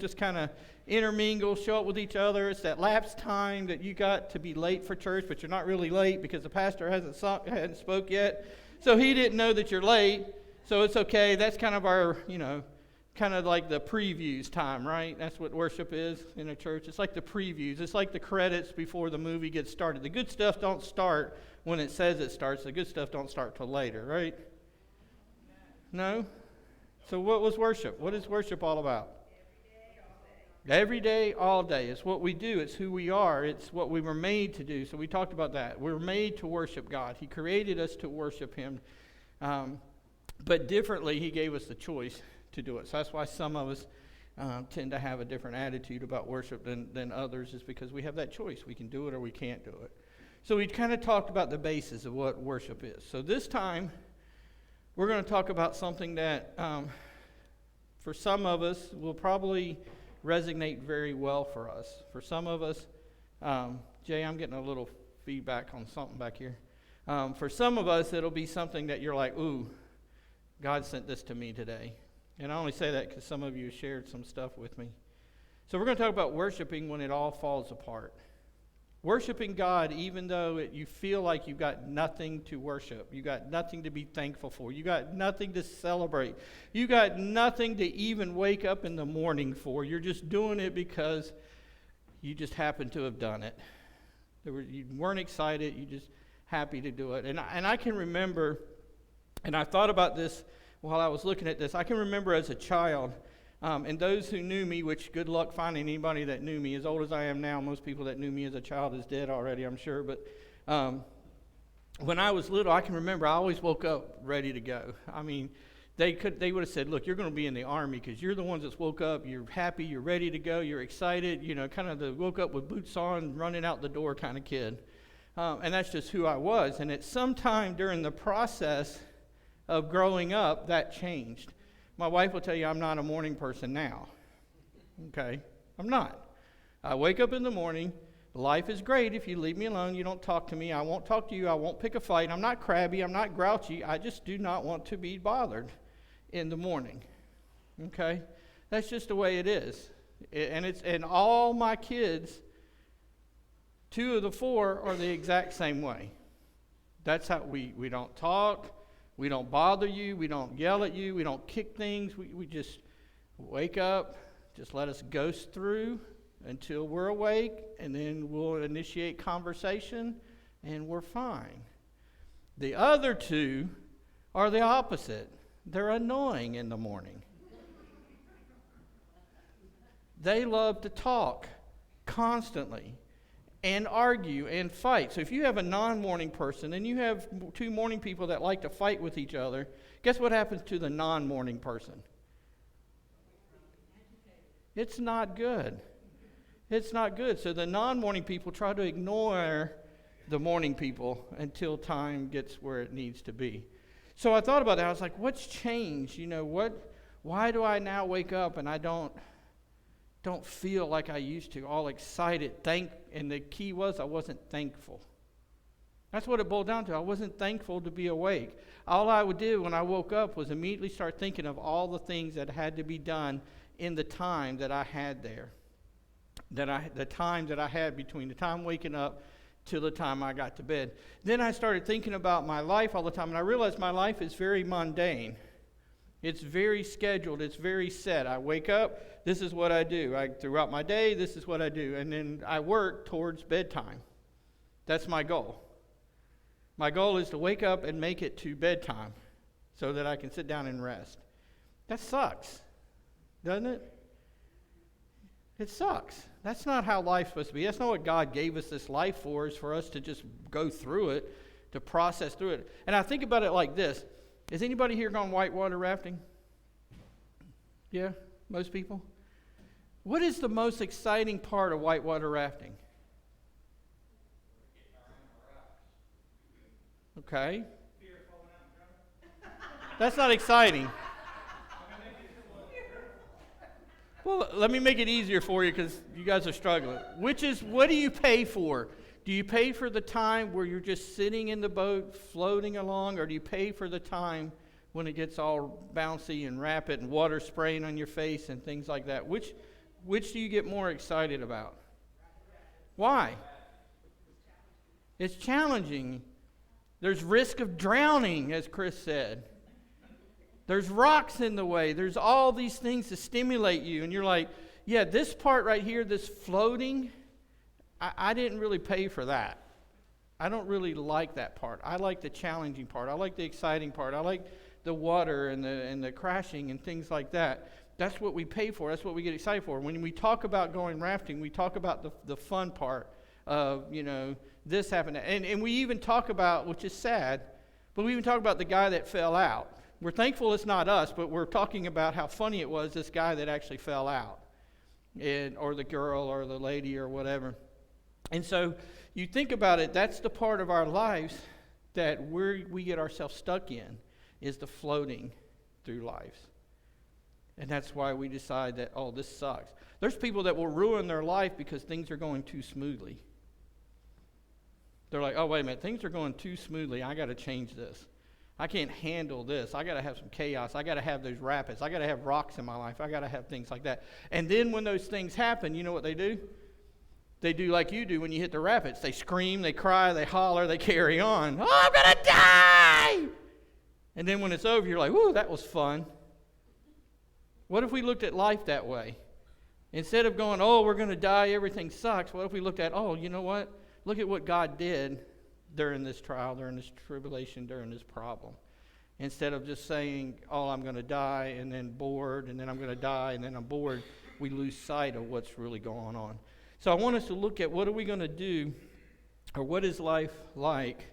just kind of intermingle, show up with each other. It's that lapsed time that you got to be late for church, but you're not really late because the pastor hadn't spoke yet. So he didn't know that you're late, so it's okay. That's kind of our, kind of like the previews time, right? That's what worship is in a church. It's like the previews. It's like the credits before the movie gets started. The good stuff don't start when it says it starts. The good stuff don't start till later, right? No? So what was worship? What is worship all about? Every day, all day. It's what we do. It's who we are. It's what we were made to do. So we talked about that. We were made to worship God. He created us to worship Him. But differently, He gave us the choice to do it. So that's why some of us tend to have a different attitude about worship than others, is because we have that choice. We can do it or we can't do it. So we kind of talked about the basis of what worship is. So this time, we're going to talk about something that for some of us will probably resonate very well for us. For some of us, Jay, I'm getting a little feedback on something back here. For some of us, it'll be something that you're like, ooh, God sent this to me today. And I only say that because some of you shared some stuff with me. So we're going to talk about worshiping when it all falls apart. Worshiping God even though you feel like you've got nothing to worship. You got nothing to be thankful for. You got nothing to celebrate. You got nothing to even wake up in the morning for. You're just doing it because you just happen to have done it. You weren't excited. You just happy to do it. And I can remember, and I thought about this while I was looking at this. I can remember as a child, and those who knew me, which good luck finding anybody that knew me. As old as I am now, most people that knew me as a child is dead already, I'm sure. But when I was little, I can remember I always woke up ready to go. I mean, they would have said, look, you're going to be in the Army because you're the ones that woke up, you're happy, you're ready to go, you're excited, kind of the woke up with boots on, running out the door kind of kid. And that's just who I was. And at some time during the process of growing up, that changed. My wife will tell you I'm not a morning person now. Okay? I'm not. I wake up in the morning. Life is great if you leave me alone. You don't talk to me. I won't talk to you. I won't pick a fight. I'm not crabby. I'm not grouchy. I just do not want to be bothered in the morning. Okay? That's just the way it is. And all my kids, 2 of the 4 are the exact same way. That's how we don't talk. We don't bother you. We don't yell at you. We don't kick things. We just wake up, just let us ghost through until we're awake, and then we'll initiate conversation, and we're fine. The other 2 are the opposite. They're annoying in the morning. They love to talk constantly and argue and fight. So if you have a non-morning person and you have 2 morning people that like to fight with each other, guess what happens to the non-morning person? It's not good. It's not good. So the non-morning people try to ignore the morning people until time gets where it needs to be. So I thought about that. I was like, what's changed? Why do I now wake up and I don't feel like I used to, all excited, and the key was I wasn't thankful. That's what it boiled down to. I wasn't thankful to be awake. All I would do when I woke up was immediately start thinking of all the things that had to be done in the time that I had there. The time that I had between the time waking up till the time I got to bed. Then I started thinking about my life all the time, and I realized my life is very mundane. It's very scheduled. It's very set. I wake up, this is what I do. Throughout my day, this is what I do. And then I work towards bedtime. That's my goal. My goal is to wake up and make it to bedtime so that I can sit down and rest. That sucks, doesn't it? It sucks. That's not how life's supposed to be. That's not what God gave us this life for, is for us to just go through it, to process through it. And I think about it like this. Has anybody here gone whitewater rafting? Yeah, most people? What is the most exciting part of whitewater rafting? Okay. That's not exciting. Well, let me make it easier for you because you guys are struggling. What do you pay for? Do you pay for the time where you're just sitting in the boat floating along, or do you pay for the time when it gets all bouncy and rapid and water spraying on your face and things like that? Which which do you get more excited about? Why? It's challenging. There's risk of drowning, as Chris said. There's rocks in the way. There's all these things to stimulate you. And you're like, yeah, this part right here, this floating, I didn't really pay for that. I don't really like that part. I like the challenging part. I like the exciting part. I like the water and the crashing and things like that. That's what we pay for. That's what we get excited for. When we talk about going rafting, we talk about the fun part of, this happened. And we even talk about, which is sad, but we even talk about the guy that fell out. We're thankful it's not us, but we're talking about how funny it was, this guy that actually fell out, or the girl or the lady or whatever. And so you think about it, that's the part of our lives that we get ourselves stuck in, is the floating through life. And that's why we decide that, oh, this sucks. There's people that will ruin their life because things are going too smoothly. They're like, oh, wait a minute, things are going too smoothly. I got to change this. I can't handle this. I got to have some chaos. I got to have those rapids. I got to have rocks in my life. I got to have things like that. And then when those things happen, you know what they do? They do like you do when you hit the rapids. They scream, they cry, they holler, they carry on. Oh, I'm going to die! And then when it's over, you're like, whoo, that was fun. What if we looked at life that way? Instead of going, oh, we're going to die, everything sucks, what if we looked at, oh, you know what? Look at what God did during this trial, during this tribulation, during this problem. Instead of just saying, oh, I'm going to die, and then bored, and then I'm going to die, and then I'm bored, we lose sight of what's really going on. So I want us to look at what are we going to do, or what is life like,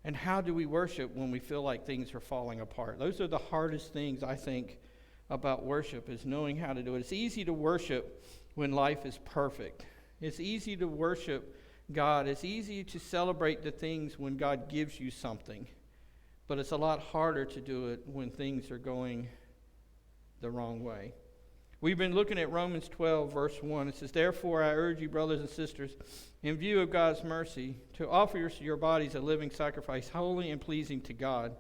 and how do we worship when we feel like things are falling apart. Those are the hardest things, I think, about worship, is knowing how to do it. It's easy to worship when life is perfect. It's easy to worship God. It's easy to celebrate the things when God gives you something. But it's a lot harder to do it when things are going the wrong way. We've been looking at Romans 12, verse 1. It says, therefore I urge you, brothers and sisters, in view of God's mercy, to offer your bodies a living sacrifice, holy and pleasing to God.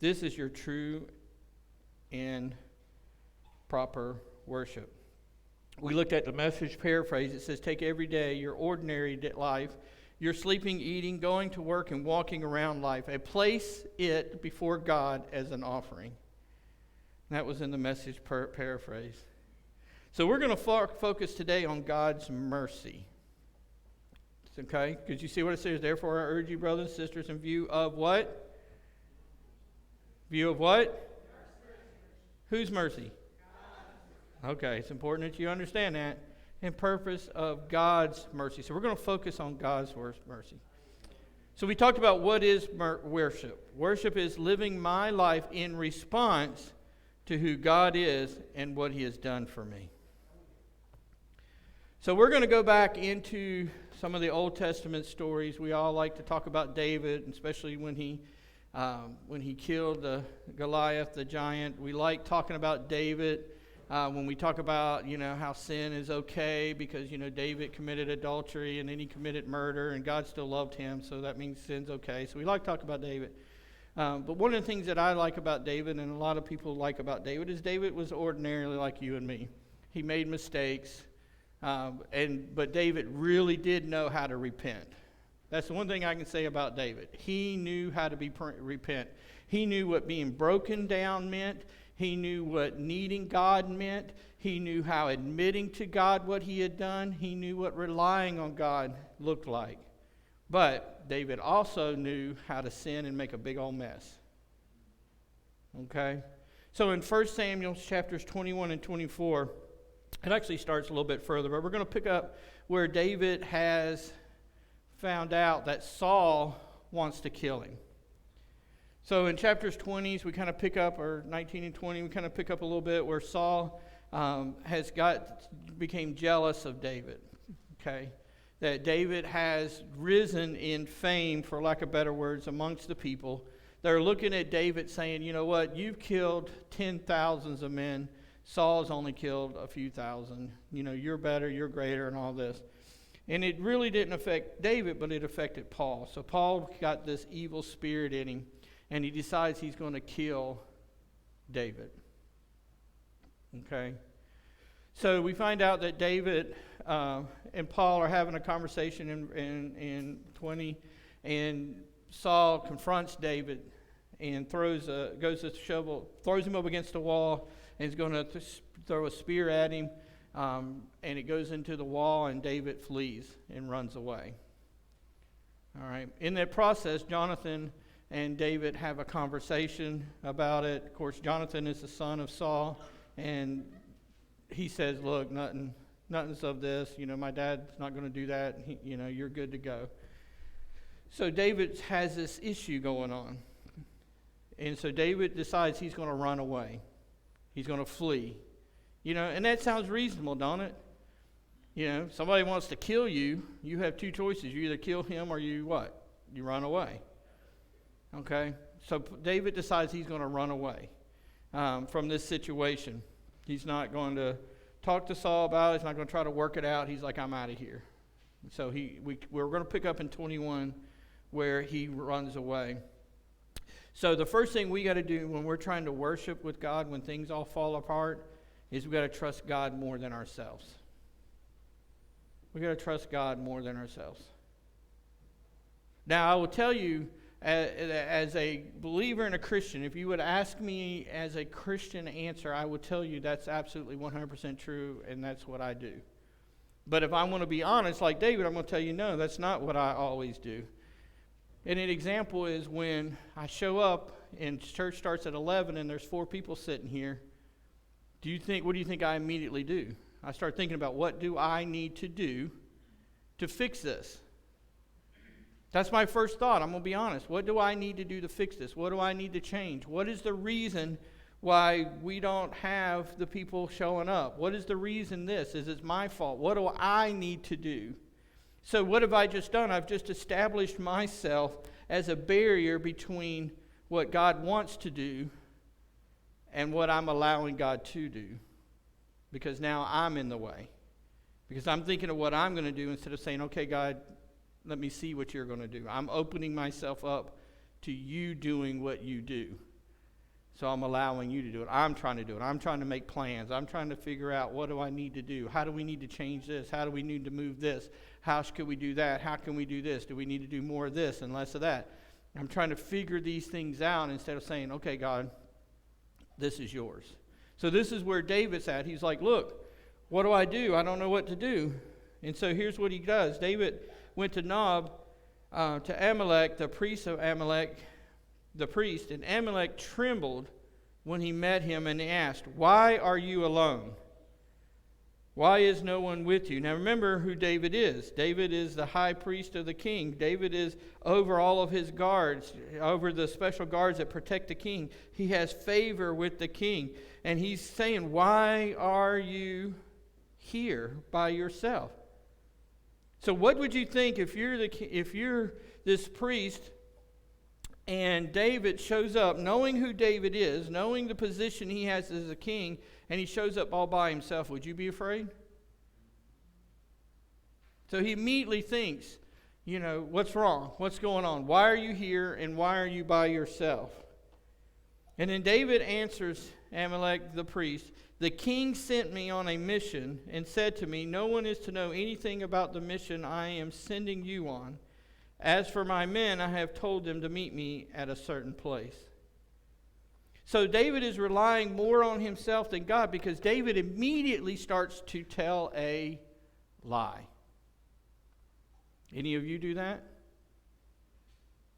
This is your true and proper worship. We looked at the Message paraphrase. It says, take every day, your ordinary life, your sleeping, eating, going to work, and walking around life, and place it before God as an offering. That was in the Message paraphrase. So we're going to focus today on God's mercy. Okay? Because you see what it says, therefore I urge you, brothers and sisters, in view of what? View of what? Whose mercy? Okay, it's important that you understand that. In purpose of God's mercy. So we're going to focus on God's mercy. So we talked about what is worship. Worship is living my life in response to who God is and what He has done for me. So we're going to go back into some of the Old Testament stories. We all like to talk about David, especially when he killed the Goliath, the giant. We like talking about David. When we talk about, how sin is okay because, David committed adultery and then he committed murder and God still loved him, so that means sin's okay. So we like to talk about David. But one of the things that I like about David and a lot of people like about David is David was ordinarily like you and me. He made mistakes, but David really did know how to repent. That's the one thing I can say about David. He knew how to repent. He knew what being broken down meant. He knew what needing God meant. He knew how admitting to God what he had done. He knew what relying on God looked like. But David also knew how to sin and make a big old mess. Okay? So in 1 Samuel chapters 21 and 24, it actually starts a little bit further, but we're going to pick up where David has found out that Saul wants to kill him. So in chapters 20, we kind of pick up, or 19 and 20, we kind of pick up a little bit where Saul became jealous of David. Okay, that David has risen in fame, for lack of better words, amongst the people. They're looking at David saying, you know what, you've killed 10,000s of men. Saul's only killed a few thousand. You're better, you're greater, and all this. And it really didn't affect David, but it affected Paul. So Paul got this evil spirit in him. And he decides he's going to kill David. Okay? So we find out that David and Paul are having a conversation in 20, and Saul confronts David and throws him up against the wall, and is going to throw a spear at him, and it goes into the wall, and David flees and runs away. All right. In that process, Jonathan and David have a conversation about it. Of course, Jonathan is the son of Saul, and he says, "Look, nothing's of this. My dad's not going to do that. You're good to go." So David has this issue going on. And so David decides he's going to run away. He's going to flee. And that sounds reasonable, don't it? Somebody wants to kill you, you have two choices. You either kill him or you what? You run away. Okay? So David decides he's going to run away from this situation. He's not going to talk to Saul about it. He's not going to try to work it out. He's like, I'm out of here. So we're going to pick up in 21 where he runs away. So the first thing we got to do when we're trying to worship with God, when things all fall apart, is we got to trust God more than ourselves. We got to trust God more than ourselves. Now, I will tell you, as a believer and a Christian, if you would ask me as a Christian answer, I would tell you that's absolutely 100% true, and that's what I do. But if I want to be honest, like David, I'm going to tell you, no, that's not what I always do. And an example is when I show up and church starts at 11 and there's 4 people sitting here. What do you think I immediately do? I start thinking about, what do I need to do to fix this? That's my first thought. I'm going to be honest. What do I need to do to fix this? What do I need to change? What is the reason why we don't have the people showing up? What is the reason this? Is it my fault? What do I need to do? So what have I just done? I've just established myself as a barrier between what God wants to do and what I'm allowing God to do. Because now I'm in the way. Because I'm thinking of what I'm going to do instead of saying, okay, God, let me see what you're going to do. I'm opening myself up to you doing what you do. So I'm allowing you to do it. I'm trying to do it. I'm trying to make plans. I'm trying to figure out, what do I need to do? How do we need to change this? How do we need to move this? How could we do that? How can we do this? Do we need to do more of this and less of that? I'm trying to figure these things out instead of saying, okay, God, this is yours. So this is where David's at. He's like, look, what do? I don't know what to do. And so here's what he does. David went to Nob, to Amalek, the priest of Amalek, and Amalek trembled when he met him and asked, why are you alone? Why is no one with you? Now remember who David is. David is the high priest of the king. David is over all of his guards, over the special guards that protect the king. He has favor with the king. And he's saying, why are you here by yourself? So what would you think if you're this priest and David shows up, knowing who David is, knowing the position he has as a king, and he shows up all by himself? Would you be afraid? So he immediately thinks, what's wrong? What's going on? Why are you here, and why are you by yourself? And then David answers Amalek the priest, the king sent me on a mission and said to me, no one is to know anything about the mission I am sending you on. As for my men, I have told them to meet me at a certain place. So David is relying more on himself than God, because David immediately starts to tell a lie. Any of you do that?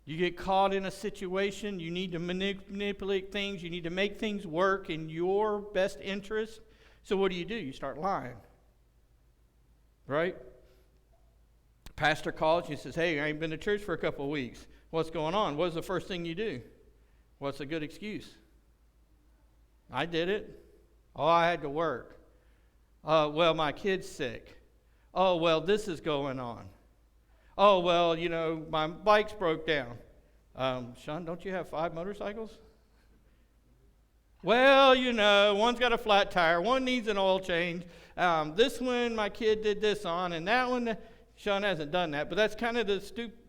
You get caught in a situation, you need to manipulate things, you need to make things work in your best interest. So what do? You start lying. Right? Pastor calls you and says, hey, I ain't been to church for a couple of weeks. What's going on? What's the first thing you do? What's a good excuse? I did it. Oh, I had to work. Well, my kid's sick. Oh, well, this is going on. Oh, well, my bike's broke down. Sean, don't you have 5 motorcycles? Well, one's got a flat tire. One needs an oil change. This one, my kid did this on, and that one... Sean hasn't done that, but that's kind of the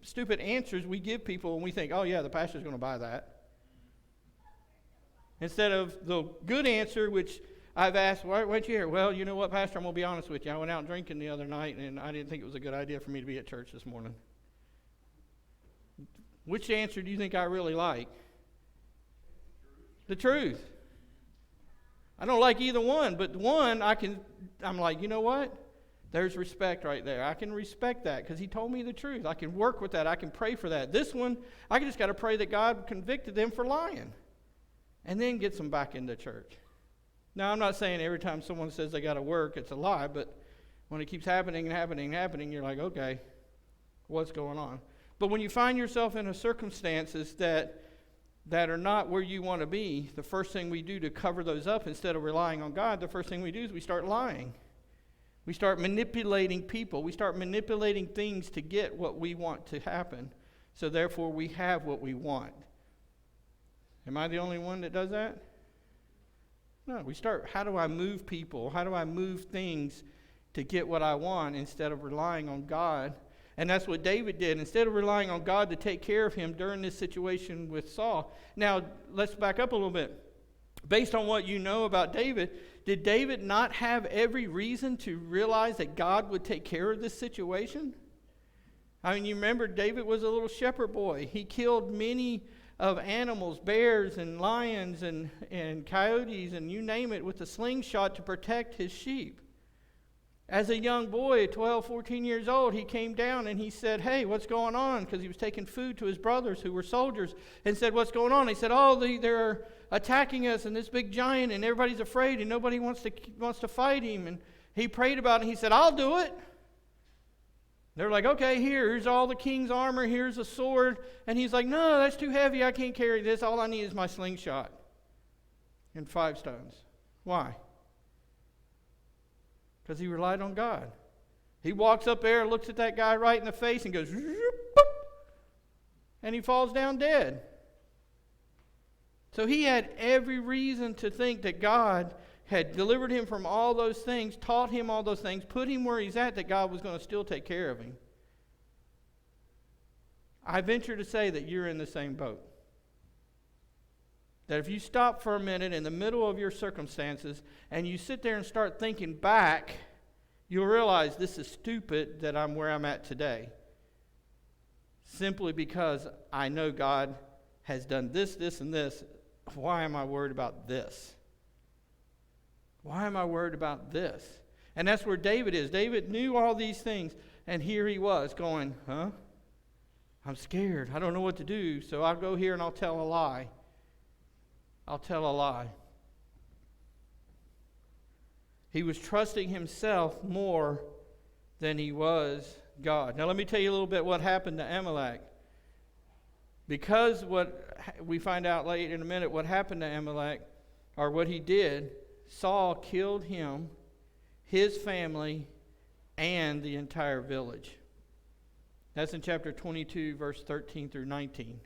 stupid answers we give people when we think, oh yeah, the pastor's going to buy that. Instead of the good answer, which I've asked, why'd you here? Well, you know what, Pastor, I'm going to be honest with you. I went out drinking the other night, and I didn't think it was a good idea for me to be at church this morning. Which answer do you think I really like? The truth. I don't like either one, but one, I'm like, you know what? There's respect right there. I can respect that because he told me the truth. I can work with that. I can pray for that. This one, I just got to pray that God convicted them for lying and then gets them back into church. Now, I'm not saying every time someone says they got to work, it's a lie, but when it keeps happening and happening and happening, you're like, okay, what's going on? But when you find yourself in circumstances that are not where you want to be, the first thing we do to cover those up instead of relying on God, the first thing we do is we start lying. We start manipulating people. We start manipulating things to get what we want to happen. So therefore, we have what we want. Am I the only one that does that? No, we start, how do I move people? How do I move things to get what I want instead of relying on God? And that's what David did. Instead of relying on God to take care of him during this situation with Saul. Now, let's back up a little bit. Based on what you know about David, did David not have every reason to realize that God would take care of this situation? I mean, you remember David was a little shepherd boy. He killed many of animals, bears and lions and coyotes and you name it, with a slingshot to protect his sheep. As a young boy, 12, 14 years old, he came down and he said, hey, what's going on? Because he was taking food to his brothers who were soldiers and said, what's going on? He said, they're attacking us and this big giant and everybody's afraid and nobody wants to fight him. And he prayed about it and he said, I'll do it. They're like, okay, here's all the king's armor, here's a sword. And he's like, no, that's too heavy, I can't carry this. All I need is my slingshot and 5 stones. Why? Because he relied on God. He walks up there, looks at that guy right in the face and goes, boop, and he falls down dead. So he had every reason to think that God had delivered him from all those things, taught him all those things, put him where he's at, that God was going to still take care of him. I venture to say that you're in the same boat. That if you stop for a minute in the middle of your circumstances and you sit there and start thinking back, you'll realize this is stupid that I'm where I'm at today. Simply because I know God has done this, this, and this. Why am I worried about this? Why am I worried about this? And that's where David is. David knew all these things, and here he was going, I'm scared. I don't know what to do, so I'll go here and I'll tell a lie. I'll tell a lie. He was trusting himself more than he was God. Now let me tell you a little bit what happened to Amalek. Because what we find out late in a minute what happened to Amalek, or what he did, Saul killed him, his family, and the entire village. That's in chapter 22, verse 13 through 19.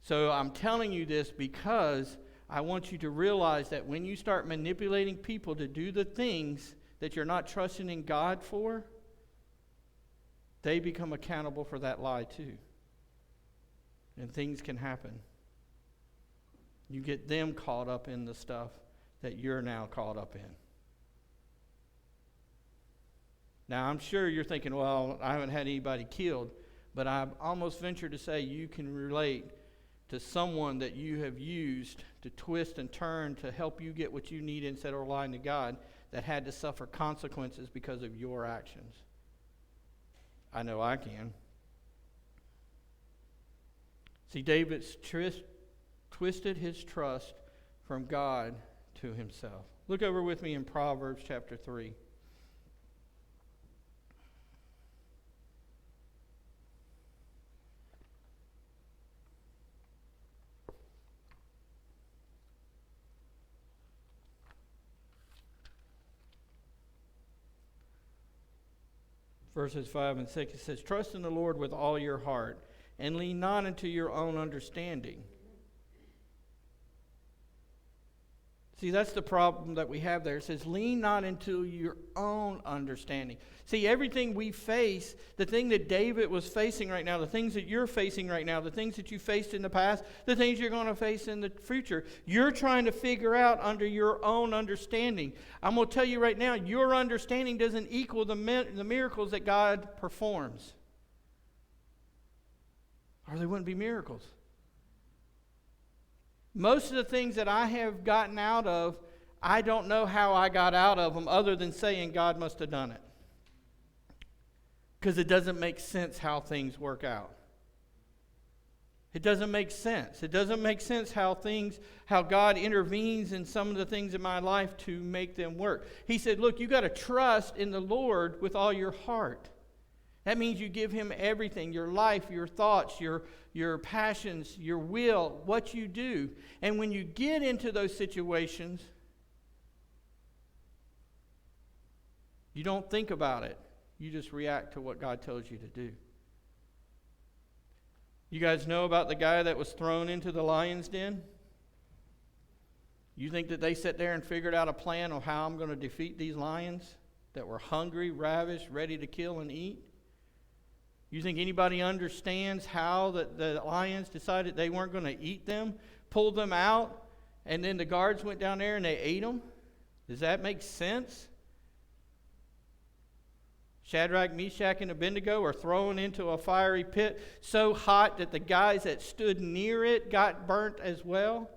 So I'm telling you this because I want you to realize that when you start manipulating people to do the things that you're not trusting in God for, they become accountable for that lie too. And things can happen. You get them caught up in the stuff that you're now caught up in. Now, I'm sure you're thinking, well, I haven't had anybody killed, but I almost venture to say you can relate to someone that you have used to twist and turn to help you get what you need instead of relying on God, that had to suffer consequences because of your actions. I know I can. See, David twisted his trust from God to himself. Look over with me in Proverbs chapter 3. Verses 5 and 6, it says, trust in the Lord with all your heart, and lean not into your own understanding. See, that's the problem that we have there. It says, lean not into your own understanding. See, everything we face, the thing that David was facing right now, the things that you're facing right now, the things that you faced in the past, the things you're going to face in the future, you're trying to figure out under your own understanding. I'm going to tell you right now, your understanding doesn't equal the miracles that God performs. Or they wouldn't be miracles. Most of the things that I have gotten out of, I don't know how I got out of them other than saying God must have done it. Because it doesn't make sense how things work out. It doesn't make sense. It doesn't make sense how God intervenes in some of the things in my life to make them work. He said, look, you got to trust in the Lord with all your heart. That means you give Him everything, your life, your thoughts, your passions, your will, what you do. And when you get into those situations, you don't think about it. You just react to what God tells you to do. You guys know about the guy that was thrown into the lion's den? You think that they sat there and figured out a plan of how I'm going to defeat these lions that were hungry, ravished, ready to kill and eat? You think anybody understands how the lions decided they weren't going to eat them, pulled them out, and then the guards went down there and they ate them? Does that make sense? Shadrach, Meshach, and Abednego are thrown into a fiery pit so hot that the guys that stood near it got burnt as well.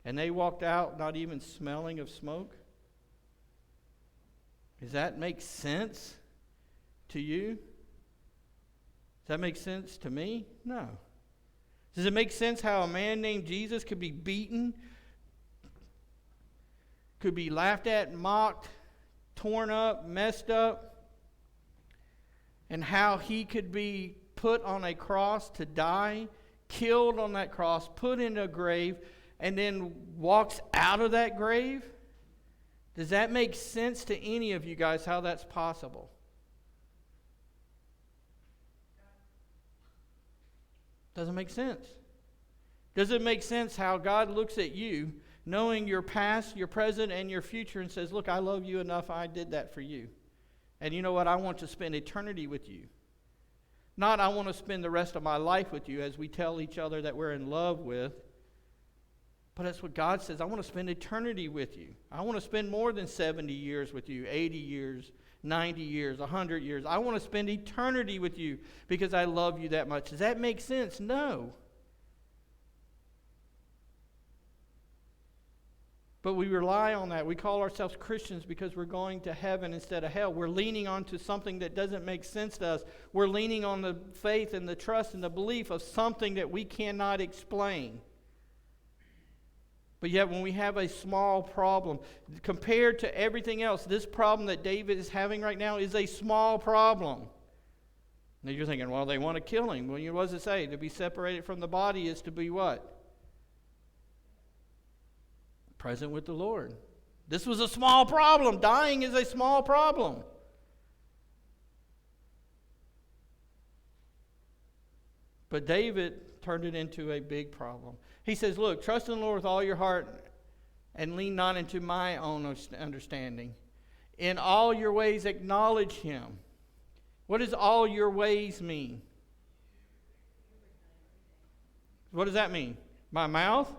And they walked out not even smelling of smoke. Does that make sense to you? Does that make sense to me? No. Does it make sense how a man named Jesus could be beaten, could be laughed at, mocked, torn up, messed up, and how he could be put on a cross to die, killed on that cross, put in a grave, and then walks out of that grave? Does that make sense to any of you guys how that's possible? Doesn't make sense. Does it make sense how God looks at you, knowing your past, your present, and your future, and says, look, I love you enough, I did that for you. And you know what? I want to spend eternity with you. Not I want to spend the rest of my life with you as we tell each other that we're in love with. But that's what God says. I want to spend eternity with you. I want to spend more than 70 years with you, 80 years, 90 years, 100 years. I want to spend eternity with you because I love you that much. Does that make sense? No. But we rely on that. We call ourselves Christians because we're going to heaven instead of hell. We're leaning onto something that doesn't make sense to us. We're leaning on the faith and the trust and the belief of something that we cannot explain. But yet when we have a small problem, compared to everything else, this problem that David is having right now is a small problem. Now you're thinking, well, they want to kill him. Well, what does it say? To be separated from the body is to be what? Present with the Lord. This was a small problem. Dying is a small problem. But David turned it into a big problem. He says, look, trust in the Lord with all your heart and lean not into my own understanding. In all your ways acknowledge Him. What does all your ways mean? What does that mean? My mouth?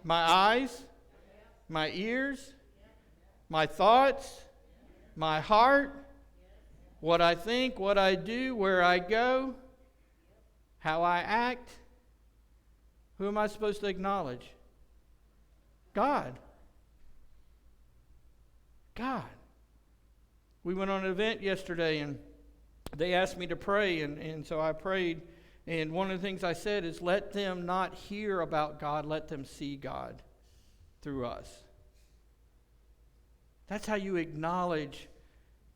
My eyes? My ears? My thoughts? My heart? What I think, what I do, where I go? How I act? Who am I supposed to acknowledge? God. God. We went on an event yesterday and they asked me to pray and so I prayed. And one of the things I said is let them not hear about God, let them see God through us. That's how you acknowledge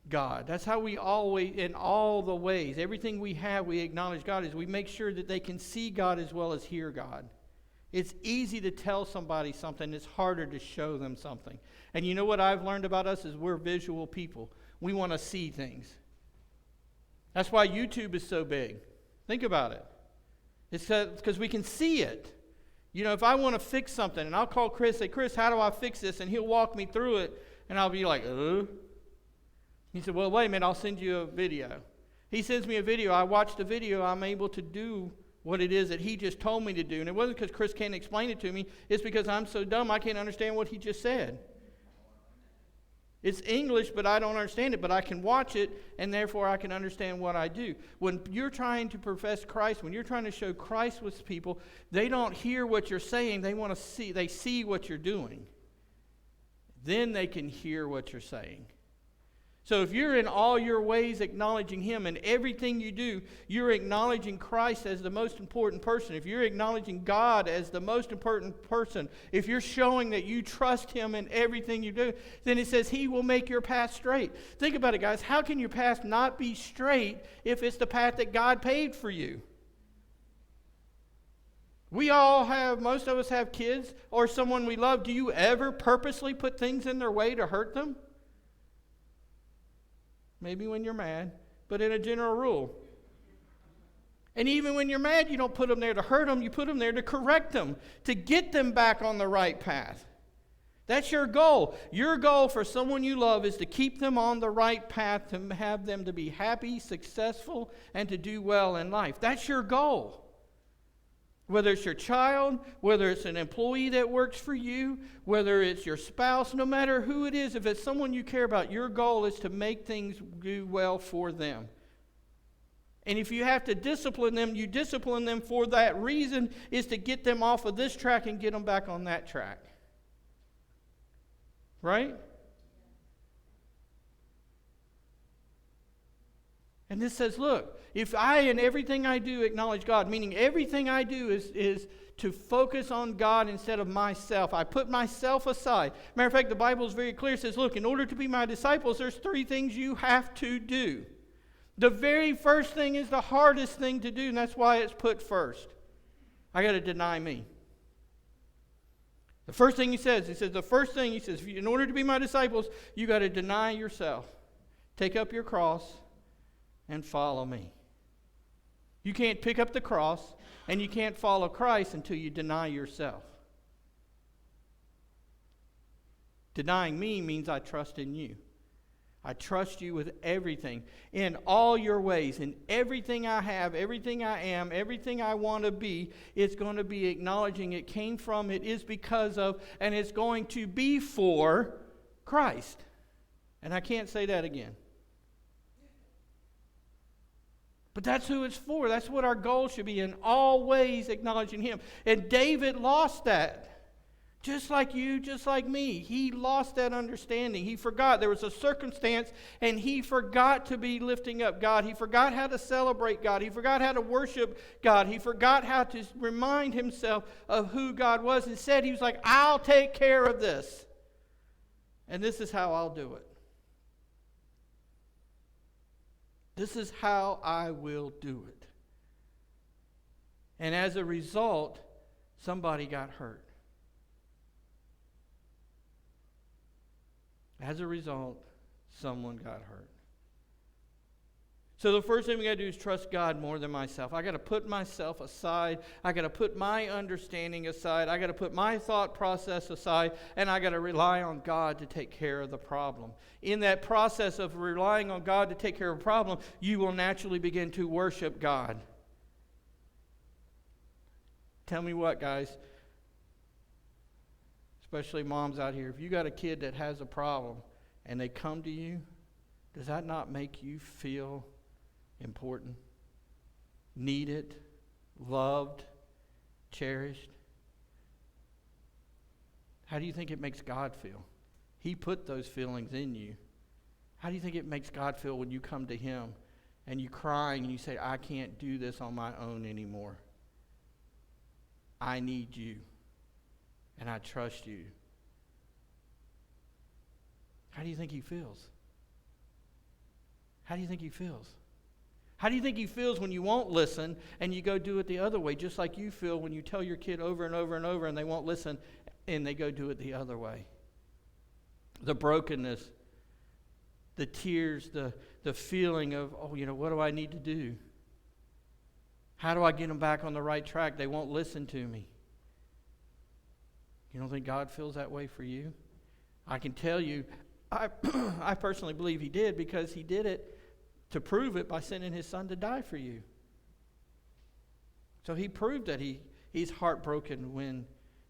God. That's how we always, in all the ways, everything we have, we acknowledge God, is we make sure that they can see God as well as hear God. It's easy to tell somebody something. It's harder to show them something. And you know what I've learned about us is we're visual people. We want to see things. That's why YouTube is so big. Think about it. It's because we can see it. You know, if I want to fix something, and I'll call Chris, say, Chris, how do I fix this? And he'll walk me through it, and I'll be like, He said, well, wait a minute, I'll send you a video. He sends me a video. I watch the video. I'm able to do what it is that he just told me to do. And it wasn't because Chris can't explain it to me. It's because I'm so dumb I can't understand what he just said. It's English, but I don't understand it. But I can watch it, and therefore I can understand what I do. When you're trying to profess Christ, when you're trying to show Christ with people, they don't hear what you're saying. They see what you're doing. Then they can hear what you're saying. So if you're in all your ways acknowledging Him and everything you do, you're acknowledging Christ as the most important person. If you're acknowledging God as the most important person, if you're showing that you trust Him in everything you do, then it says He will make your path straight. Think about it, guys. How can your path not be straight if it's the path that God paved for you? Most of us have kids or someone we love. Do you ever purposely put things in their way to hurt them? Maybe when you're mad, but in a general rule. And even when you're mad, you don't put them there to hurt them. You put them there to correct them, to get them back on the right path. That's your goal. Your goal for someone you love is to keep them on the right path, to have them to be happy, successful, and to do well in life. That's your goal. Whether it's your child, whether it's an employee that works for you, whether it's your spouse, no matter who it is, if it's someone you care about, your goal is to make things do well for them. And if you have to discipline them, you discipline them for that reason, is to get them off of this track and get them back on that track. Right? And this says, look, if I in everything I do acknowledge God, meaning everything I do is to focus on God instead of myself. I put myself aside. Matter of fact, the Bible is very clear. It says, look, in order to be my disciples, there's 3 things you have to do. The very first thing is the hardest thing to do, and that's why it's put first. I got to deny me. The first thing he says, in order to be my disciples, you got to deny yourself. Take up your cross and follow me. You can't pick up the cross and you can't follow Christ until you deny yourself. Denying me means I trust in you. I trust you with everything, in all your ways, in everything I have, everything I am, everything I want to be. It's going to be acknowledging it came from, it is because of, and it's going to be for Christ. And I can't say that again. But that's who it's for. That's what our goal should be, in all ways acknowledging Him. And David lost that. Just like you, just like me. He lost that understanding. He forgot. There was a circumstance, and he forgot to be lifting up God. He forgot how to celebrate God. He forgot how to worship God. He forgot how to remind himself of who God was. Instead, he was like, I'll take care of this. And this is how I'll do it. This is how I will do it. And as a result, somebody got hurt. As a result, someone got hurt. So the first thing we got to do is trust God more than myself. I got to put myself aside. I got to put my understanding aside. I got to put my thought process aside, and I got to rely on God to take care of the problem. In that process of relying on God to take care of a problem, you will naturally begin to worship God. Tell me what, guys, especially moms out here, if you got a kid that has a problem and they come to you, does that not make you feel important, needed, loved, cherished? How do you think it makes God feel? He put those feelings in you. How do you think it makes God feel when you come to Him and you're crying and you say, I can't do this on my own anymore. I need you, and I trust you. How do you think He feels? How do you think He feels? How do you think He feels when you won't listen and you go do it the other way, just like you feel when you tell your kid over and over and over and they won't listen and they go do it the other way? The brokenness, the tears, the feeling of, what do I need to do? How do I get them back on the right track? They won't listen to me. You don't think God feels that way for you? I can tell you, I personally believe He did, because He did it to prove it by sending His Son to die for you. So He proved that He's heartbroken when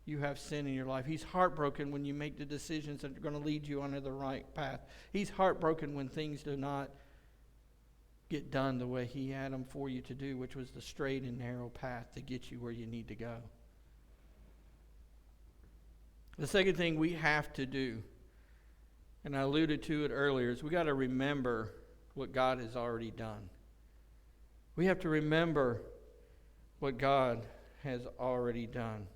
you have sin in your life. He's heartbroken when you make the decisions that are going to lead you onto the right path. He's heartbroken when things do not get done the way He had them for you to do, which was the straight and narrow path to get you where you need to go. The second thing we have to do, and I alluded to it earlier, is we got to remember what God has already done. We have to remember what God has already done.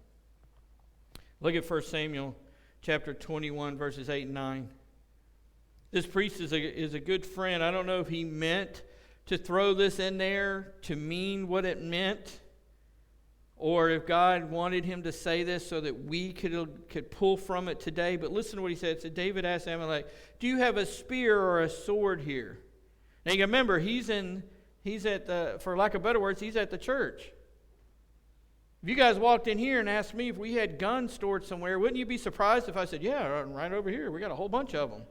Look at 1 Samuel chapter 21, verses 8 and 9. This priest is a good friend. I don't know if he meant to throw this in there to mean what it meant, or if God wanted him to say this so that we could pull from it today. But listen to what he said. It said, David asked Amalek, "Do you have a spear or a sword here?" Now you remember, he's at the, for lack of better words, he's at the church. If you guys walked in here and asked me if we had guns stored somewhere, wouldn't you be surprised if I said, "Yeah, right over here, we got a whole bunch of them"?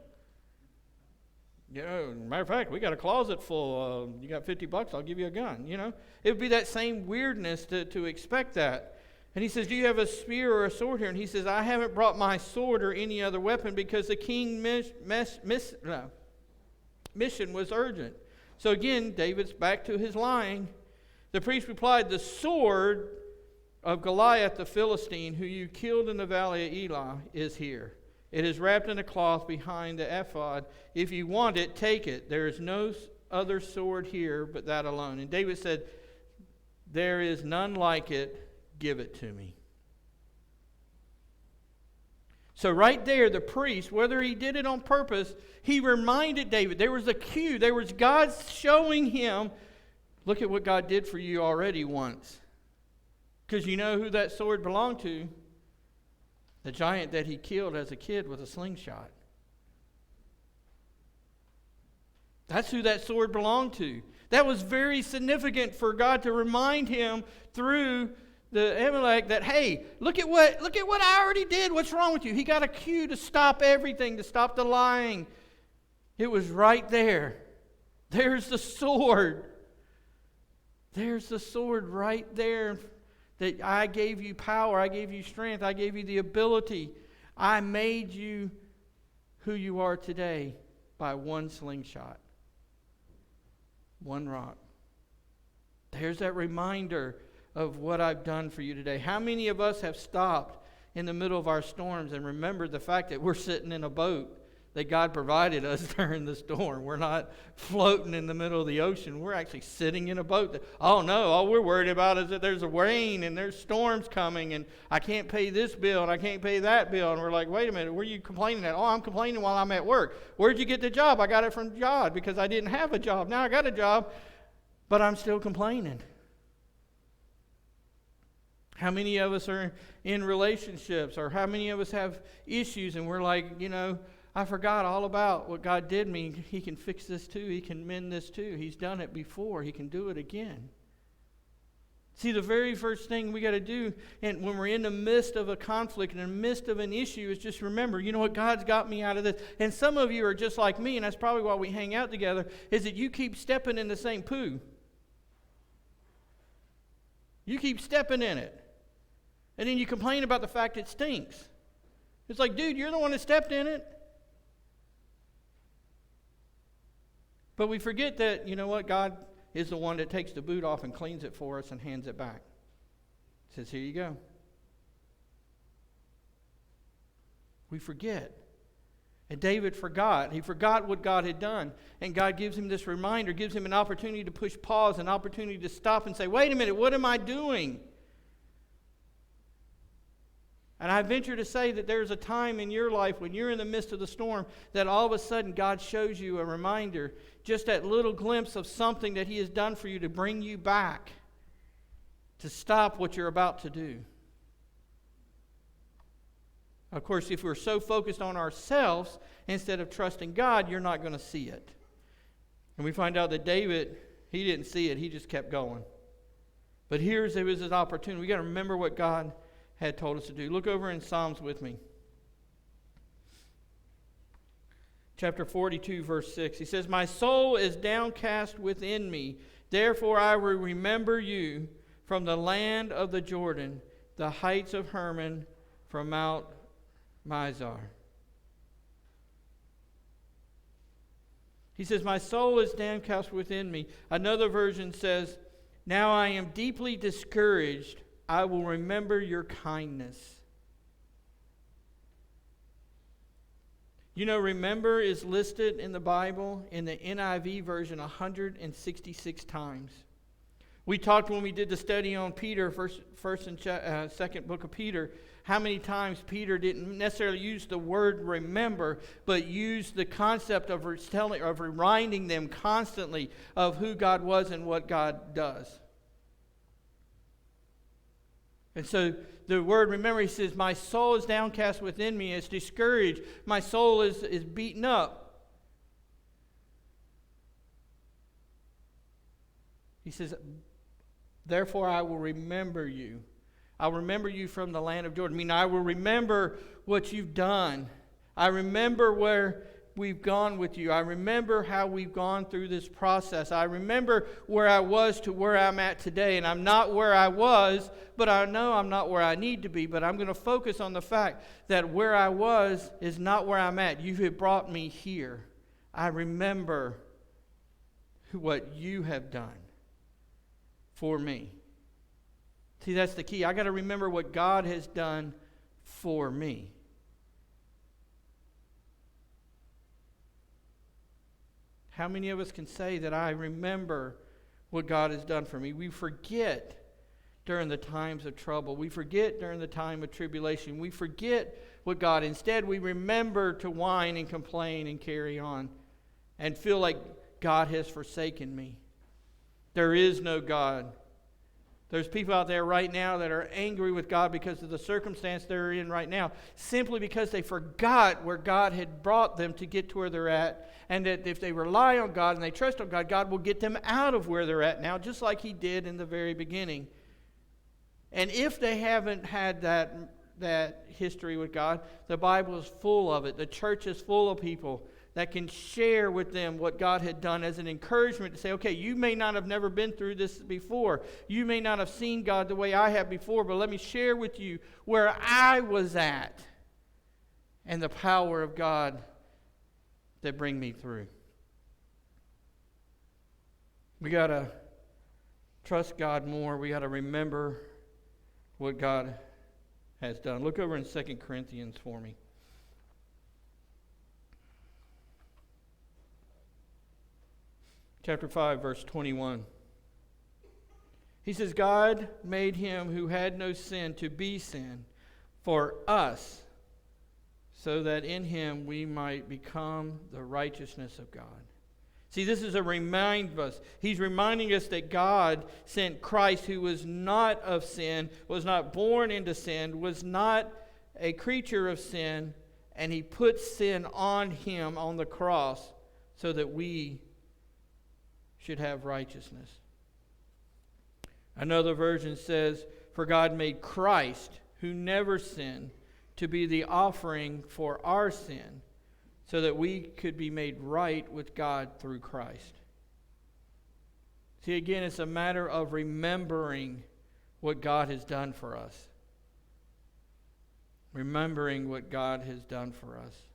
You know, matter of fact, we got a closet full. You got $50, I'll give you a gun. You know, it would be that same weirdness to expect that. And he says, "Do you have a spear or a sword here?" And he says, "I haven't brought my sword or any other weapon because the king's mission was urgent." So again, David's back to his lying. The priest replied, "The sword of Goliath the Philistine, who you killed in the valley of Elah, is here. It is wrapped in a cloth behind the ephod. If you want it, take it. There is no other sword here but that alone." And David said, "There is none like it. Give it to me." So right there, the priest, whether he did it on purpose, he reminded David. There was a cue. There was God showing him, look at what God did for you already once. Because you know who that sword belonged to? The giant that he killed as a kid with a slingshot. That's who that sword belonged to. That was very significant for God to remind him through the Amalek that, hey, look at what I already did. What's wrong with you? He got a cue to stop everything, to stop the lying. It was right there. There's the sword. There's the sword right there. That I gave you power, I gave you strength, I gave you the ability. I made you who you are today by one slingshot, one rock. There's that reminder of what I've done for you today. How many of us have stopped in the middle of our storms and remembered the fact that we're sitting in a boat that God provided us during the storm? We're not floating in the middle of the ocean. We're actually sitting in a boat. Oh no, all we're worried about is that there's a rain and there's storms coming and I can't pay this bill and I can't pay that bill. And we're like, wait a minute, where are you complaining at? Oh, I'm complaining while I'm at work. Where'd you get the job? I got it from God because I didn't have a job. Now I got a job, but I'm still complaining. How many of us are in relationships, or how many of us have issues and we're like, I forgot all about what God did me. He can fix this too. He can mend this too. He's done it before. He can do it again. See, the very first thing we got to do, and when we're in the midst of a conflict, in the midst of an issue, is just remember, you know what, God's got me out of this. And some of you are just like me, and that's probably why we hang out together, is that you keep stepping in the same poo. You keep stepping in it. And then you complain about the fact it stinks. It's like, dude, you're the one that stepped in it. But we forget that, you know what, God is the one that takes the boot off and cleans it for us and hands it back. Says, here you go. We forget. And David forgot. He forgot what God had done. And God gives him this reminder, gives him an opportunity to push pause, an opportunity to stop and say, wait a minute, what am I doing? And I venture to say that there's a time in your life when you're in the midst of the storm that all of a sudden God shows you a reminder, just that little glimpse of something that He has done for you to bring you back, to stop what you're about to do. Of course, if we're so focused on ourselves instead of trusting God, you're not going to see it. And we find out that David, he didn't see it. He just kept going. But there was an opportunity. We got to remember what God had told us to do. Look over in Psalms with me. Chapter 42, verse 6. He says, "My soul is downcast within me. Therefore I will remember you from the land of the Jordan, the heights of Hermon, from Mount Mizar." He says, "My soul is downcast within me." Another version says, "Now I am deeply discouraged. I will remember your kindness." You know, remember is listed in the Bible in the NIV version 166 times. We talked when we did the study on Peter, first and second book of Peter, how many times Peter didn't necessarily use the word remember, but used the concept of reminding them constantly of who God was and what God does. And so the word remember, he says, "My soul is downcast within me, it's discouraged, my soul is beaten up." He says, "Therefore I will remember you. I'll remember you from the land of Jordan." I mean, I will remember what you've done. I remember where we've gone with you. I remember how we've gone through this process. I remember where I was to where I'm at today. And I'm not where I was, but I know I'm not where I need to be. But I'm going to focus on the fact that where I was is not where I'm at. You have brought me here. I remember what you have done for me. See, that's the key. I got to remember what God has done for me. How many of us can say that I remember what God has done for me? We forget during the times of trouble. We forget during the time of tribulation. We forget what God. Instead, we remember to whine and complain and carry on and feel like God has forsaken me. There is no God. There's people out there right now that are angry with God because of the circumstance they're in right now, simply because they forgot where God had brought them to get to where they're at, and that if they rely on God and they trust on God, God will get them out of where they're at now, just like He did in the very beginning. And if they haven't had that history with God, the Bible is full of it. The church is full of people that can share with them what God had done as an encouragement to say, okay, you may not have never been through this before. You may not have seen God the way I have before, but let me share with you where I was at and the power of God that bring me through. We got to trust God more. We got to remember what God has done. Look over in 2 Corinthians for me. Chapter 5, verse 21. He says, "God made him who had no sin to be sin for us, so that in him we might become the righteousness of God." See, this is a remind of us. He's reminding us that God sent Christ, who was not of sin, was not born into sin, was not a creature of sin, and He put sin on Him on the cross so that we should have righteousness. Another version says, "For God made Christ, who never sinned, to be the offering for our sin, so that we could be made right with God through Christ." See, again, it's a matter of remembering what God has done for us. Remembering what God has done for us.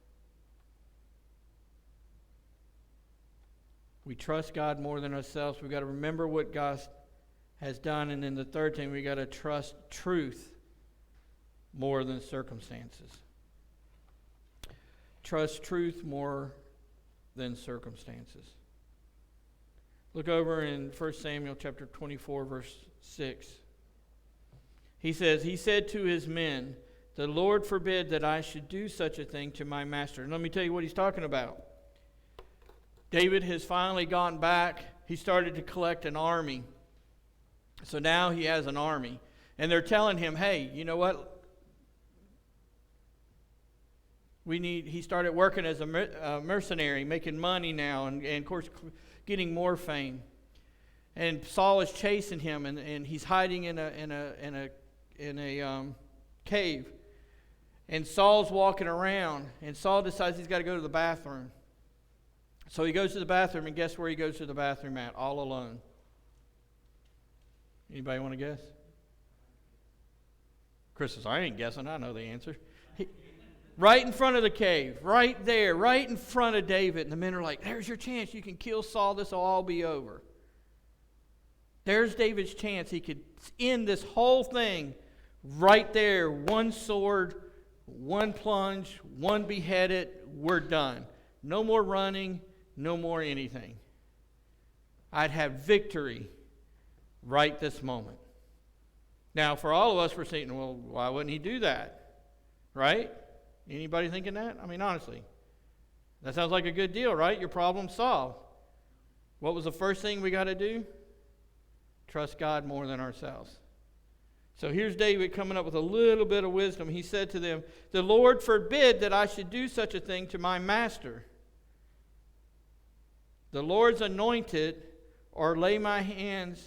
We trust God more than ourselves. We've got to remember what God has done. And then the third thing, we've got to trust truth more than circumstances. Trust truth more than circumstances. Look over in 1 Samuel chapter 24, verse 6. He says, "He said to his men, 'The Lord forbid that I should do such a thing to my master.'" And let me tell you what he's talking about. David has finally gone back. He started to collect an army. So now he has an army. And they're telling him, hey, you know what? He started working as a mercenary, making money now, and of course getting more fame. and Saul is chasing him, and he's hiding in a cave. And Saul's walking around, and Saul decides he's got to go to the bathroom. So he goes to the bathroom, and guess where he goes to the bathroom at? All alone. Anybody want to guess? Chris says, I ain't guessing. I know the answer. Right in front of the cave. Right there. Right in front of David. And the men are like, there's your chance. You can kill Saul. This will all be over. There's David's chance. He could end this whole thing right there. One sword, one plunge, one beheaded. We're done. No more running. No more anything. I'd have victory right this moment. Now, for all of us, we're saying, well, why wouldn't he do that? Right? Anybody thinking that? I mean, honestly. That sounds like a good deal, right? Your problem solved. What was the first thing we got to do? Trust God more than ourselves. So here's David coming up with a little bit of wisdom. He said to them, the Lord forbid that I should do such a thing to my master. The Lord's anointed, or lay my hands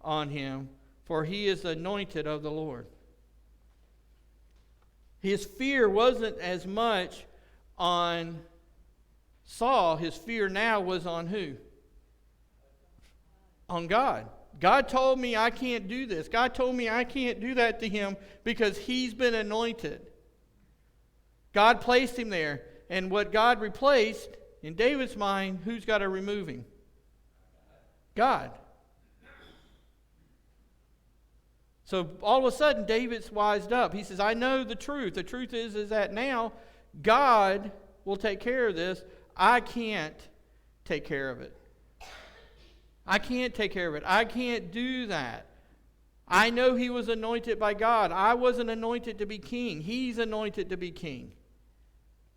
on him, for he is anointed of the Lord. His fear wasn't as much on Saul. His fear now was on who? On God. God told me I can't do this. God told me I can't do that to him because he's been anointed. God placed him there. And what God replaced, in David's mind, who's got to remove him? God. So all of a sudden, David's wised up. He says, I know the truth. The truth is that now God will take care of this. I can't take care of it. I can't take care of it. I can't do that. I know he was anointed by God. I wasn't anointed to be king. He's anointed to be king.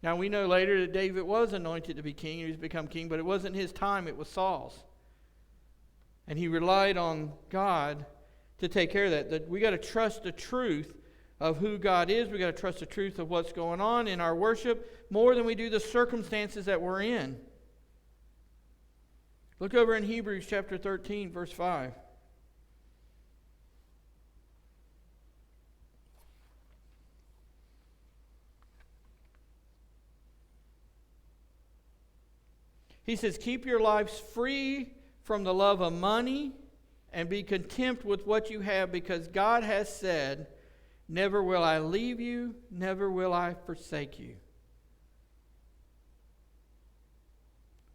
Now we know later that David was anointed to be king. He was become king, but it wasn't his time. It was Saul's. And he relied on God to take care of that. That we got to trust the truth of who God is. We got to trust the truth of what's going on in our worship more than we do the circumstances that we're in. Look over in Hebrews chapter 13, verse 5. He says, keep your lives free from the love of money and be content with what you have, because God has said, never will I leave you, never will I forsake you.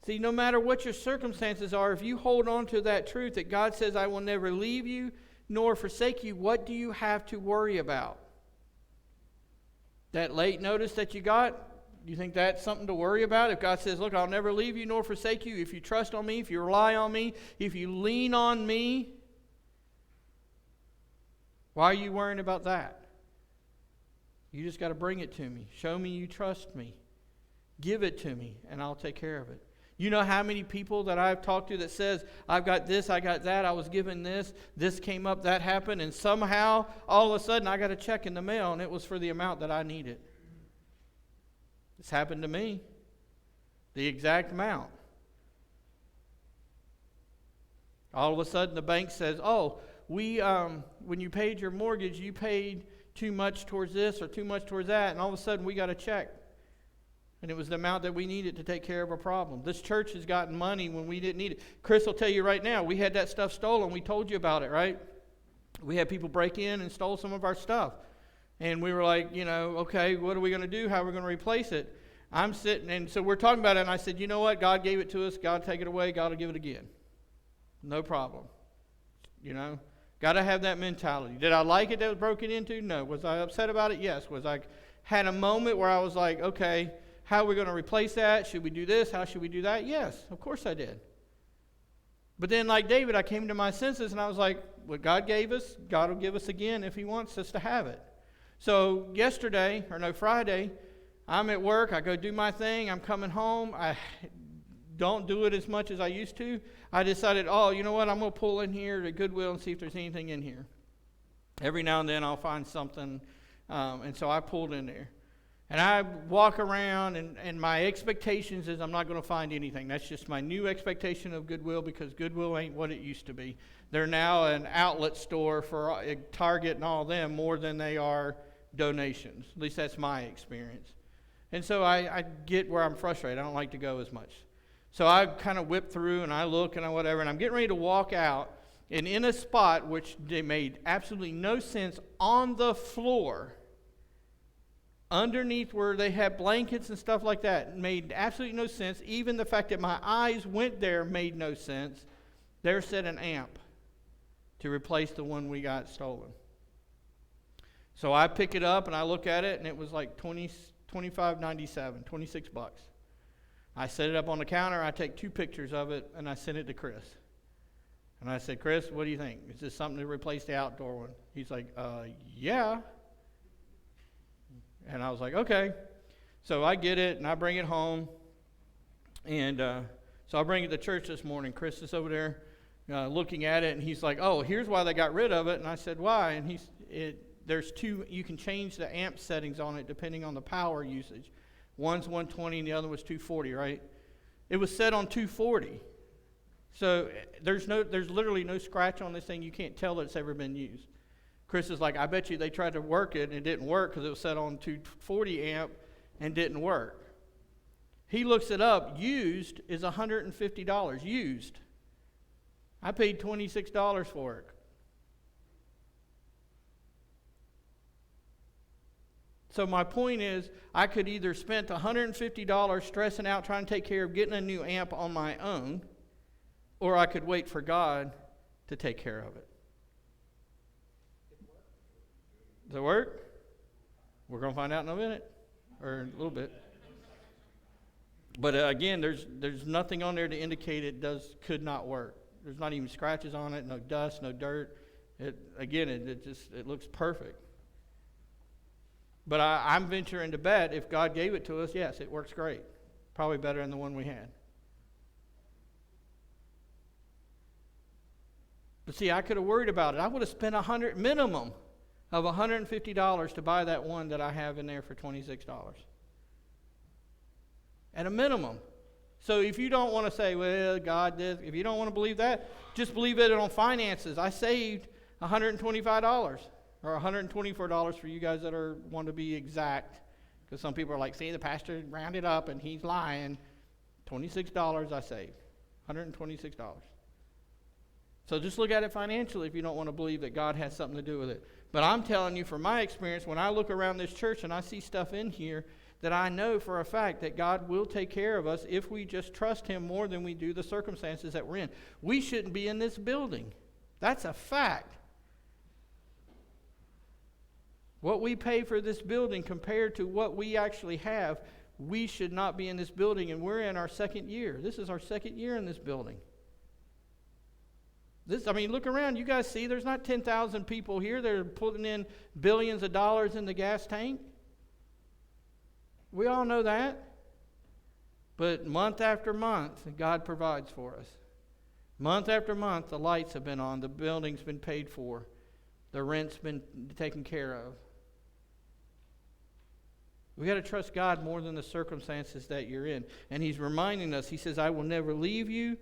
See, no matter what your circumstances are, if you hold on to that truth that God says, I will never leave you nor forsake you, what do you have to worry about? That late notice that you got? You think that's something to worry about? If God says, look, I'll never leave you nor forsake you, if you trust on me, if you rely on me, if you lean on me, why are you worrying about that? You just got to bring it to me. Show me you trust me. Give it to me, and I'll take care of it. You know how many people that I've talked to that says, I've got this, I got that, I was given this came up, that happened, and somehow, all of a sudden, I got a check in the mail, and it was for the amount that I needed. This happened to me. The exact amount. All of a sudden, the bank says, oh, when you paid your mortgage, you paid too much towards this or too much towards that, and all of a sudden, we got a check. And it was the amount that we needed to take care of a problem. This church has gotten money when we didn't need it. Chris will tell you right now, we had that stuff stolen. We told you about it, right? We had people break in and stole some of our stuff. And we were like, okay, what are we going to do? How are we going to replace it? I'm sitting, and so we're talking about it, and I said, you know what? God gave it to us. God take it away. God will give it again. No problem. Got to have that mentality. Did I like it that was broken into? No. Was I upset about it? Yes. Was I had a moment where I was like, okay, how are we going to replace that? Should we do this? How should we do that? Yes, of course I did. But then, like David, I came to my senses, and I was like, what God gave us, God will give us again if he wants us to have it. So Friday, I'm at work. I go do my thing. I'm coming home. I don't do it as much as I used to. I decided, you know what? I'm going to pull in here to Goodwill and see if there's anything in here. Every now and then I'll find something. And so I pulled in there. And I walk around, and my expectations is I'm not going to find anything. That's just my new expectation of Goodwill, because Goodwill ain't what it used to be. They're now an outlet store for Target and all them more than they are donations. At least that's my experience. And so I get where I'm frustrated. I don't like to go as much. So I kind of whip through, and I look, and whatever, and I'm getting ready to walk out, and in a spot which they made absolutely no sense, on the floor, underneath where they had blankets and stuff like that, made absolutely no sense. Even the fact that my eyes went there made no sense. There sat an amp to replace the one we got stolen. So I pick it up and I look at it, and it was like $25.97, $26. I set it up on the counter. I take 2 pictures of it, and I send it to Chris. And I said, Chris, what do you think? Is this something to replace the outdoor one? He's like, yeah. And I was like, okay. So I get it, and I bring it home. And so I bring it to church this morning. Chris is over there looking at it, and he's like, oh, here's why they got rid of it. And I said, why? And there's 2, you can change the amp settings on it depending on the power usage. One's 120 and the other was 240, right? It was set on 240. So there's literally no scratch on this thing. You can't tell that it's ever been used. Chris is like, I bet you they tried to work it and it didn't work because it was set on 240 amp and didn't work. He looks it up. Used is $150. Used. I paid $26 for it. So my point is, I could either spend $150 stressing out trying to take care of getting a new amp on my own, or I could wait for God to take care of it. Does it work? We're going to find out in a minute, or a little bit. But again, there's nothing on there to indicate it could not work. There's not even scratches on it, no dust, no dirt. It looks perfect. But I'm venturing to bet if God gave it to us, yes, it works great. Probably better than the one we had. But see, I could have worried about it. I would have spent minimum of $150 to buy that one that I have in there for $26. At a minimum. So if you don't want to say, well, God did, if you don't want to believe that, just believe it on finances. I saved $125 or $124 for you guys that want to be exact. Because some people are like, see, the pastor rounded up and he's lying. $26 I saved. $126. So just look at it financially if you don't want to believe that God has something to do with it. But I'm telling you, from my experience, when I look around this church and I see stuff in here that I know for a fact that God will take care of us if we just trust Him more than we do the circumstances that we're in. We shouldn't be in this building. That's a fact. What we pay for this building compared to what we actually have, we should not be in this building, and we're in our 2nd year. This is our 2nd year in this building. Look around. You guys see there's not 10,000 people here that are putting in billions of dollars in the gas tank. We all know that. But month after month, God provides for us. Month after month, the lights have been on. The building's been paid for. The rent's been taken care of. We got to trust God more than the circumstances that you're in. And He's reminding us, He says, I will never leave you,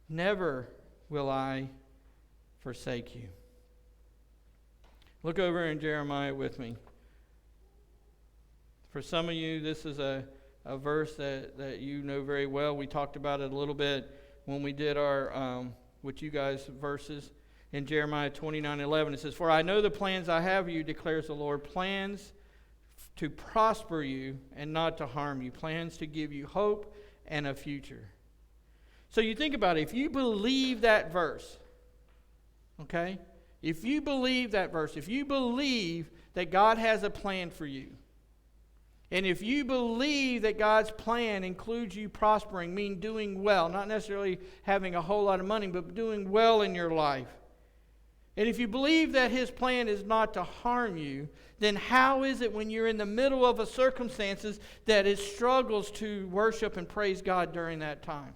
never will I forsake you. Look over in Jeremiah with me. For some of you, this is a verse that you know very well. We talked about it a little bit when we did our, with you guys, verses. In Jeremiah 29:11, it says, For I know the plans I have for you, declares the Lord, plans to prosper you and not to harm you, plans to give you hope and a future. So you think about it, if you believe that verse, okay? If you believe that verse, if you believe that God has a plan for you, and if you believe that God's plan includes you prospering, meaning doing well, not necessarily having a whole lot of money, but doing well in your life, and if you believe that His plan is not to harm you, then how is it when you're in the middle of a circumstances that it struggles to worship and praise God during that time?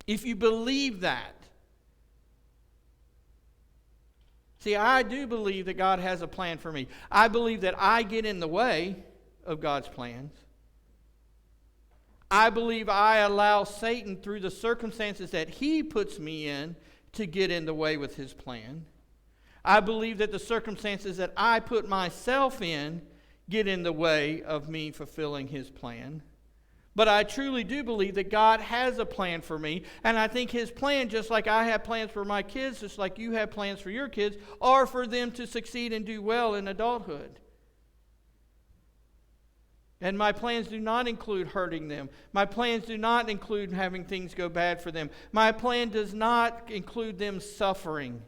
If you believe that. See, I do believe that God has a plan for me. I believe that I get in the way of God's plans. I believe I allow Satan, through the circumstances that he puts me in, to get in the way with his plan. I believe that the circumstances that I put myself in get in the way of me fulfilling his plan. But I truly do believe that God has a plan for me. And I think his plan, just like I have plans for my kids, just like you have plans for your kids, are for them to succeed and do well in adulthood. And my plans do not include hurting them. My plans do not include having things go bad for them. My plan does not include them suffering.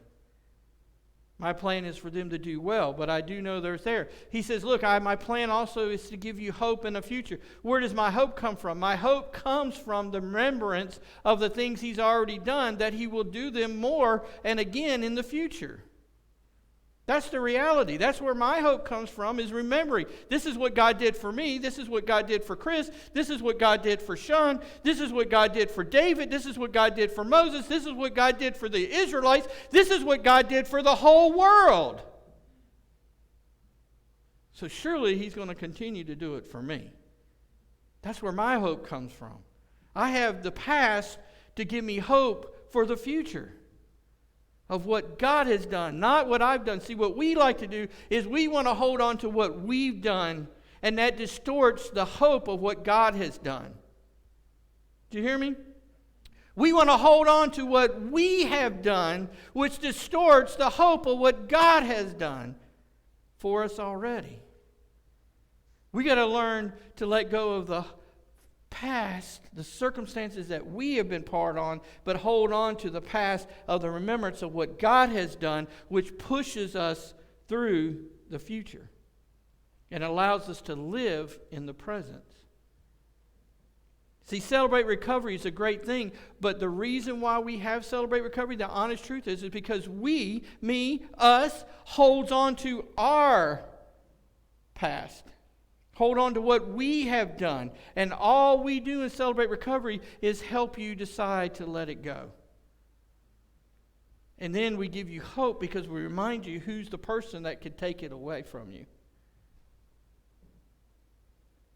My plan is for them to do well, but I do know they're there. He says, look, my plan also is to give you hope in the future. Where does my hope come from? My hope comes from the remembrance of the things he's already done, that he will do them more and again in the future. That's the reality. That's where my hope comes from, is remembering. This is what God did for me. This is what God did for Chris. This is what God did for Sean. This is what God did for David. This is what God did for Moses. This is what God did for the Israelites. This is what God did for the whole world. So surely he's going to continue to do it for me. That's where my hope comes from. I have the past to give me hope for the future of what God has done, not what I've done. See, what we like to do is we want to hold on to what we've done, and that distorts the hope of what God has done. Do you hear me? We want to hold on to what we have done, which distorts the hope of what God has done for us already. We got to learn to let go of the past, the circumstances that we have been part on, but hold on to the past of the remembrance of what God has done, which pushes us through the future and allows us to live in the present. See, Celebrate Recovery is a great thing, but the reason why we have Celebrate Recovery, the honest truth is because us, holds on to our past. Hold on to what we have done. And all we do in Celebrate Recovery is help you decide to let it go. And then we give you hope because we remind you who's the person that could take it away from you.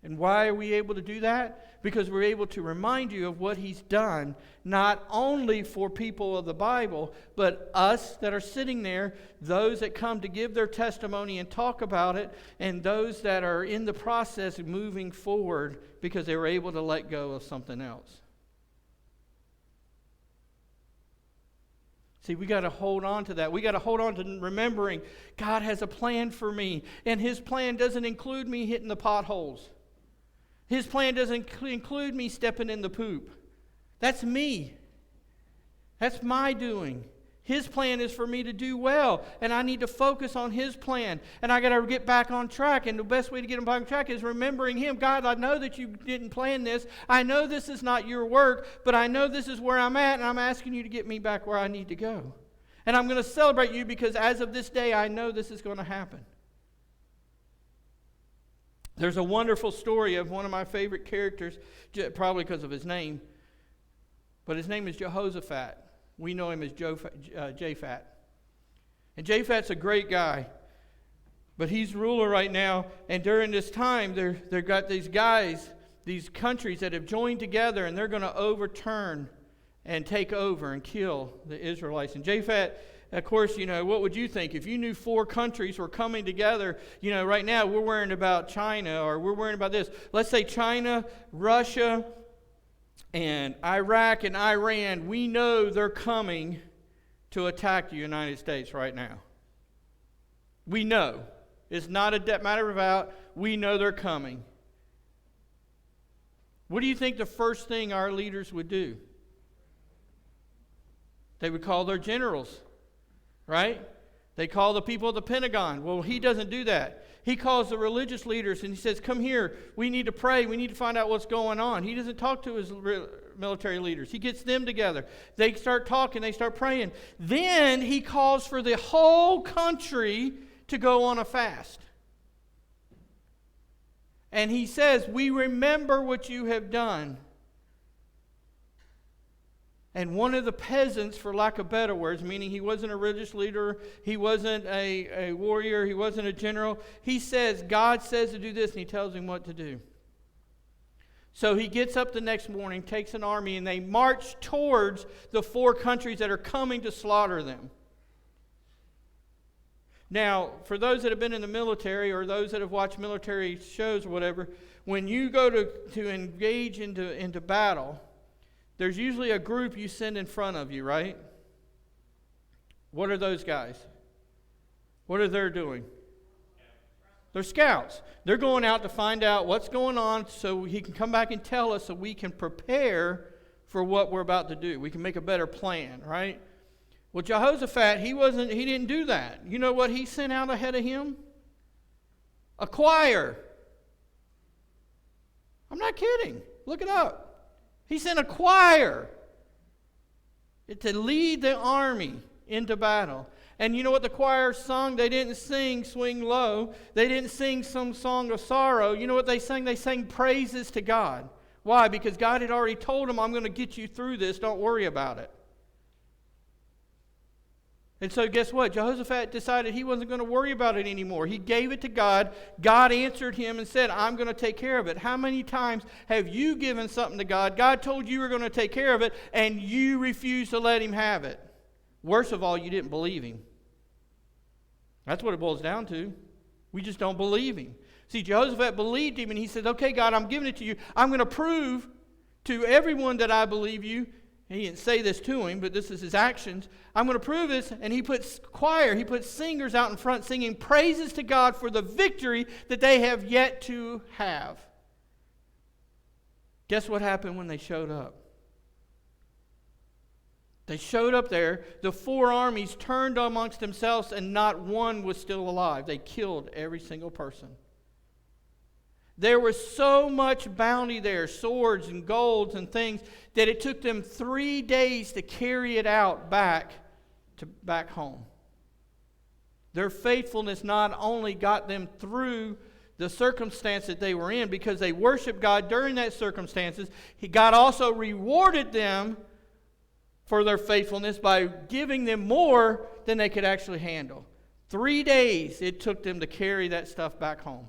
And why are we able to do that? Because we're able to remind you of what he's done, not only for people of the Bible, but us that are sitting there, those that come to give their testimony and talk about it, and those that are in the process of moving forward because they were able to let go of something else. See, we got to hold on to that. We got to hold on to remembering God has a plan for me, and his plan doesn't include me hitting the potholes. His plan doesn't include me stepping in the poop. That's me. That's my doing. His plan is for me to do well, and I need to focus on his plan, and I got to get back on track, and the best way to get back on track is remembering him. God, I know that you didn't plan this. I know this is not your work, but I know this is where I'm at, and I'm asking you to get me back where I need to go. And I'm going to celebrate you because as of this day, I know this is going to happen. There's a wonderful story of one of my favorite characters, probably because of his name, but his name is Jehoshaphat. We know him as Japhat. And Japhat's a great guy, but he's ruler right now, and during this time, they've got these guys, these countries that have joined together, and they're going to overturn and take over and kill the Israelites. And Japhat, of course, what would you think? If you knew 4 countries were coming together, right now we're worrying about China, or we're worrying about this. Let's say China, Russia, and Iraq and Iran, we know they're coming to attack the United States right now. We know. It's not a matter of doubt. We know they're coming. What do you think the first thing our leaders would do? They would call their generals. Right? They call the people of the Pentagon. Well, he doesn't do that. He calls the religious leaders and he says, come here. We need to pray. We need to find out what's going on. He doesn't talk to his military leaders. He gets them together. They start talking. They start praying. Then he calls for the whole country to go on a fast. And he says, we remember what you have done. And one of the peasants, for lack of better words, meaning he wasn't a religious leader, he wasn't a warrior, he wasn't a general, he says, God says to do this, and he tells him what to do. So he gets up the next morning, takes an army, and they march towards the 4 countries that are coming to slaughter them. Now, for those that have been in the military or those that have watched military shows or whatever, when you go to engage into battle, there's usually a group you send in front of you, right? What are those guys? What are they doing? They're scouts. They're going out to find out what's going on so he can come back and tell us so we can prepare for what we're about to do. We can make a better plan, right? Well, Jehoshaphat, he didn't do that. You know what he sent out ahead of him? A choir. I'm not kidding. Look it up. He sent a choir to lead the army into battle. And you know what the choir sung? They didn't sing Swing Low. They didn't sing some song of sorrow. You know what they sang? They sang praises to God. Why? Because God had already told them, I'm going to get you through this. Don't worry about it. And so guess what? Jehoshaphat decided he wasn't going to worry about it anymore. He gave it to God. God answered him and said, I'm going to take care of it. How many times have you given something to God? God told you were going to take care of it, and you refused to let him have it. Worst of all, you didn't believe him. That's what it boils down to. We just don't believe him. See, Jehoshaphat believed him, and he said, okay, God, I'm giving it to you. I'm going to prove to everyone that I believe you. He didn't say this to him, but this is his actions. I'm going to prove this. And he puts choir, he puts singers out in front singing praises to God for the victory that they have yet to have. Guess what happened when they showed up? They showed up there. The 4 armies turned amongst themselves, and not one was still alive. They killed every single person. There was so much bounty there, swords and golds and things, that it took them 3 days to carry it out back home. Their faithfulness not only got them through the circumstance that they were in, because they worshiped God during that circumstances, God also rewarded them for their faithfulness by giving them more than they could actually handle. 3 days it took them to carry that stuff back home.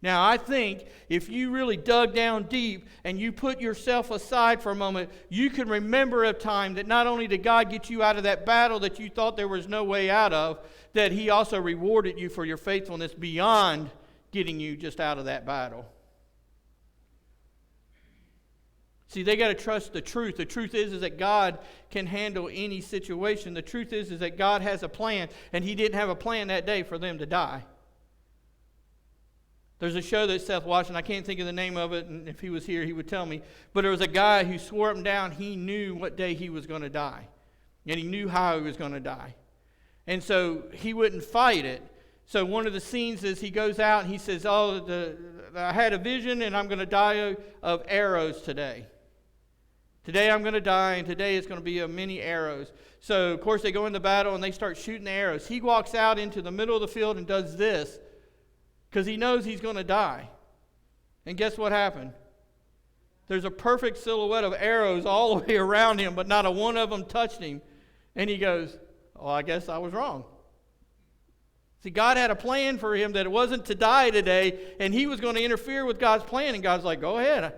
Now, I think if you really dug down deep and you put yourself aside for a moment, you can remember a time that not only did God get you out of that battle that you thought there was no way out of, that he also rewarded you for your faithfulness beyond getting you just out of that battle. See, they got to trust the truth. The truth is that God can handle any situation. The truth is that God has a plan, and he didn't have a plan that day for them to die. There's a show that Seth watched, and I can't think of the name of it, and if he was here, he would tell me. But there was a guy who swore up and down he knew what day he was going to die. And he knew how he was going to die. And so he wouldn't fight it. So one of the scenes is he goes out and he says, I had a vision, and I'm going to die of arrows today. Today I'm going to die, and today it's going to be of many arrows. So, of course, they go into battle, and they start shooting the arrows. He walks out into the middle of the field and does this, because he knows he's going to die. And guess what happened? There's a perfect silhouette of arrows all the way around him, but not a one of them touched him. And he goes, oh, I guess I was wrong. See, God had a plan for him that it wasn't to die today, and he was going to interfere with God's plan. And God's like, go ahead.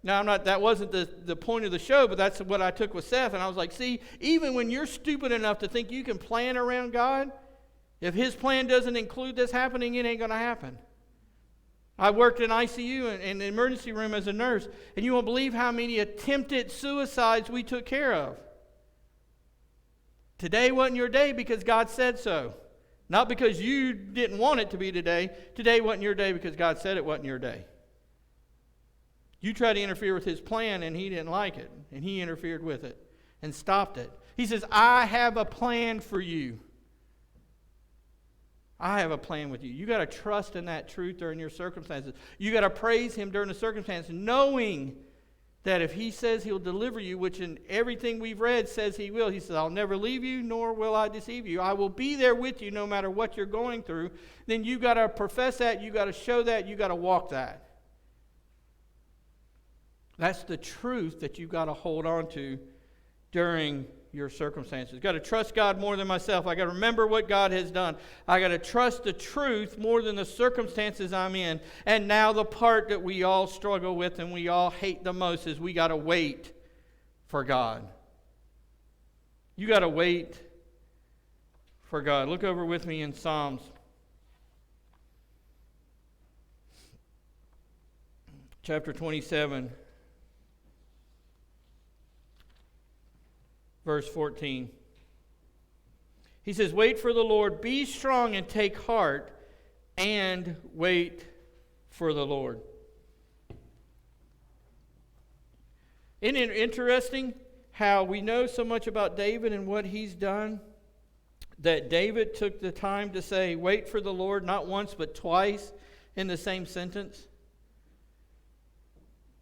Now, that wasn't the point of the show, but that's what I took with Seth. And I was like, see, even when you're stupid enough to think you can plan around God, if his plan doesn't include this happening, it ain't going to happen. I worked in ICU and the emergency room as a nurse, and you won't believe how many attempted suicides we took care of. Today wasn't your day because God said so. Not because you didn't want it to be today. Today wasn't your day because God said it wasn't your day. You tried to interfere with his plan, and he didn't like it, and he interfered with it and stopped it. He says, I have a plan for you. I have a plan with you. You got to trust in that truth during your circumstances. You got to praise him during the circumstances, knowing that if he says he'll deliver you, which in everything we've read says he will. He says, I'll never leave you, nor will I deceive you. I will be there with you no matter what you're going through. Then you got to profess that. You got to show that. You got to walk that. That's the truth that you've got to hold on to during your circumstances. Got to trust God more than myself. I got to remember what God has done. I got to trust the truth more than the circumstances I'm in. And now the part that we all struggle with and we all hate the most is we got to wait for God. You got to wait for God. Look over with me in Psalms. Chapter 27. Verse 14. He says, wait for the Lord, be strong and take heart, and wait for the Lord. Isn't it interesting how we know so much about David and what he's done, that David took the time to say, wait for the Lord, not once but twice in the same sentence?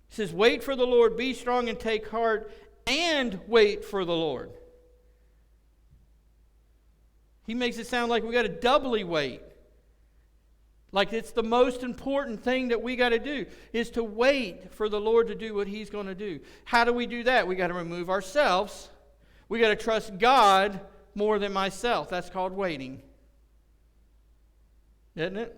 He says, wait for the Lord, be strong and take heart, and wait for the Lord. He makes it sound like we got to doubly wait. Like it's the most important thing that we got to do is to wait for the Lord to do what He's going to do. How do we do that? We got to remove ourselves. We got to trust God more than myself. That's called waiting. Isn't it?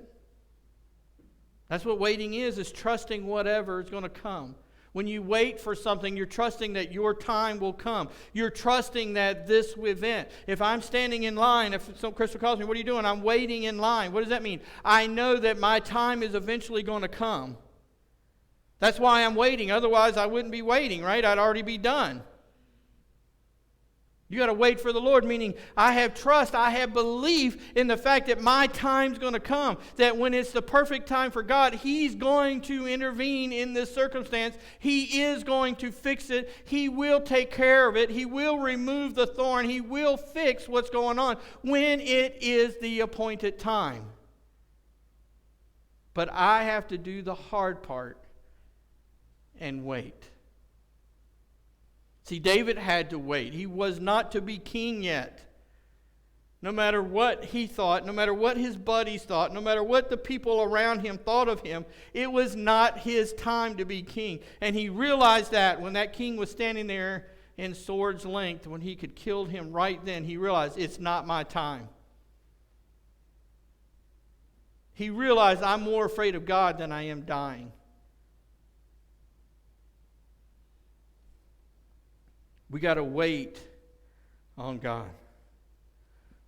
That's what waiting is trusting whatever is going to come. When you wait for something, you're trusting that your time will come. You're trusting that this event. If I'm standing in line, if some Crystal calls me, what are you doing? I'm waiting in line. What does that mean? I know that my time is eventually going to come. That's why I'm waiting. Otherwise, I wouldn't be waiting, right? I'd already be done. You got to wait for the Lord, meaning I have trust, I have belief in the fact that my time's going to come. That when it's the perfect time for God, He's going to intervene in this circumstance. He is going to fix it. He will take care of it. He will remove the thorn. He will fix what's going on when it is the appointed time. But I have to do the hard part and wait. See, David had to wait. He was not to be king yet. No matter what he thought, no matter what his buddies thought, no matter what the people around him thought of him, it was not his time to be king. And he realized that when that king was standing there in sword's length, when he could kill him right then, he realized, it's not my time. He realized, I'm more afraid of God than I am dying. We got to wait on God.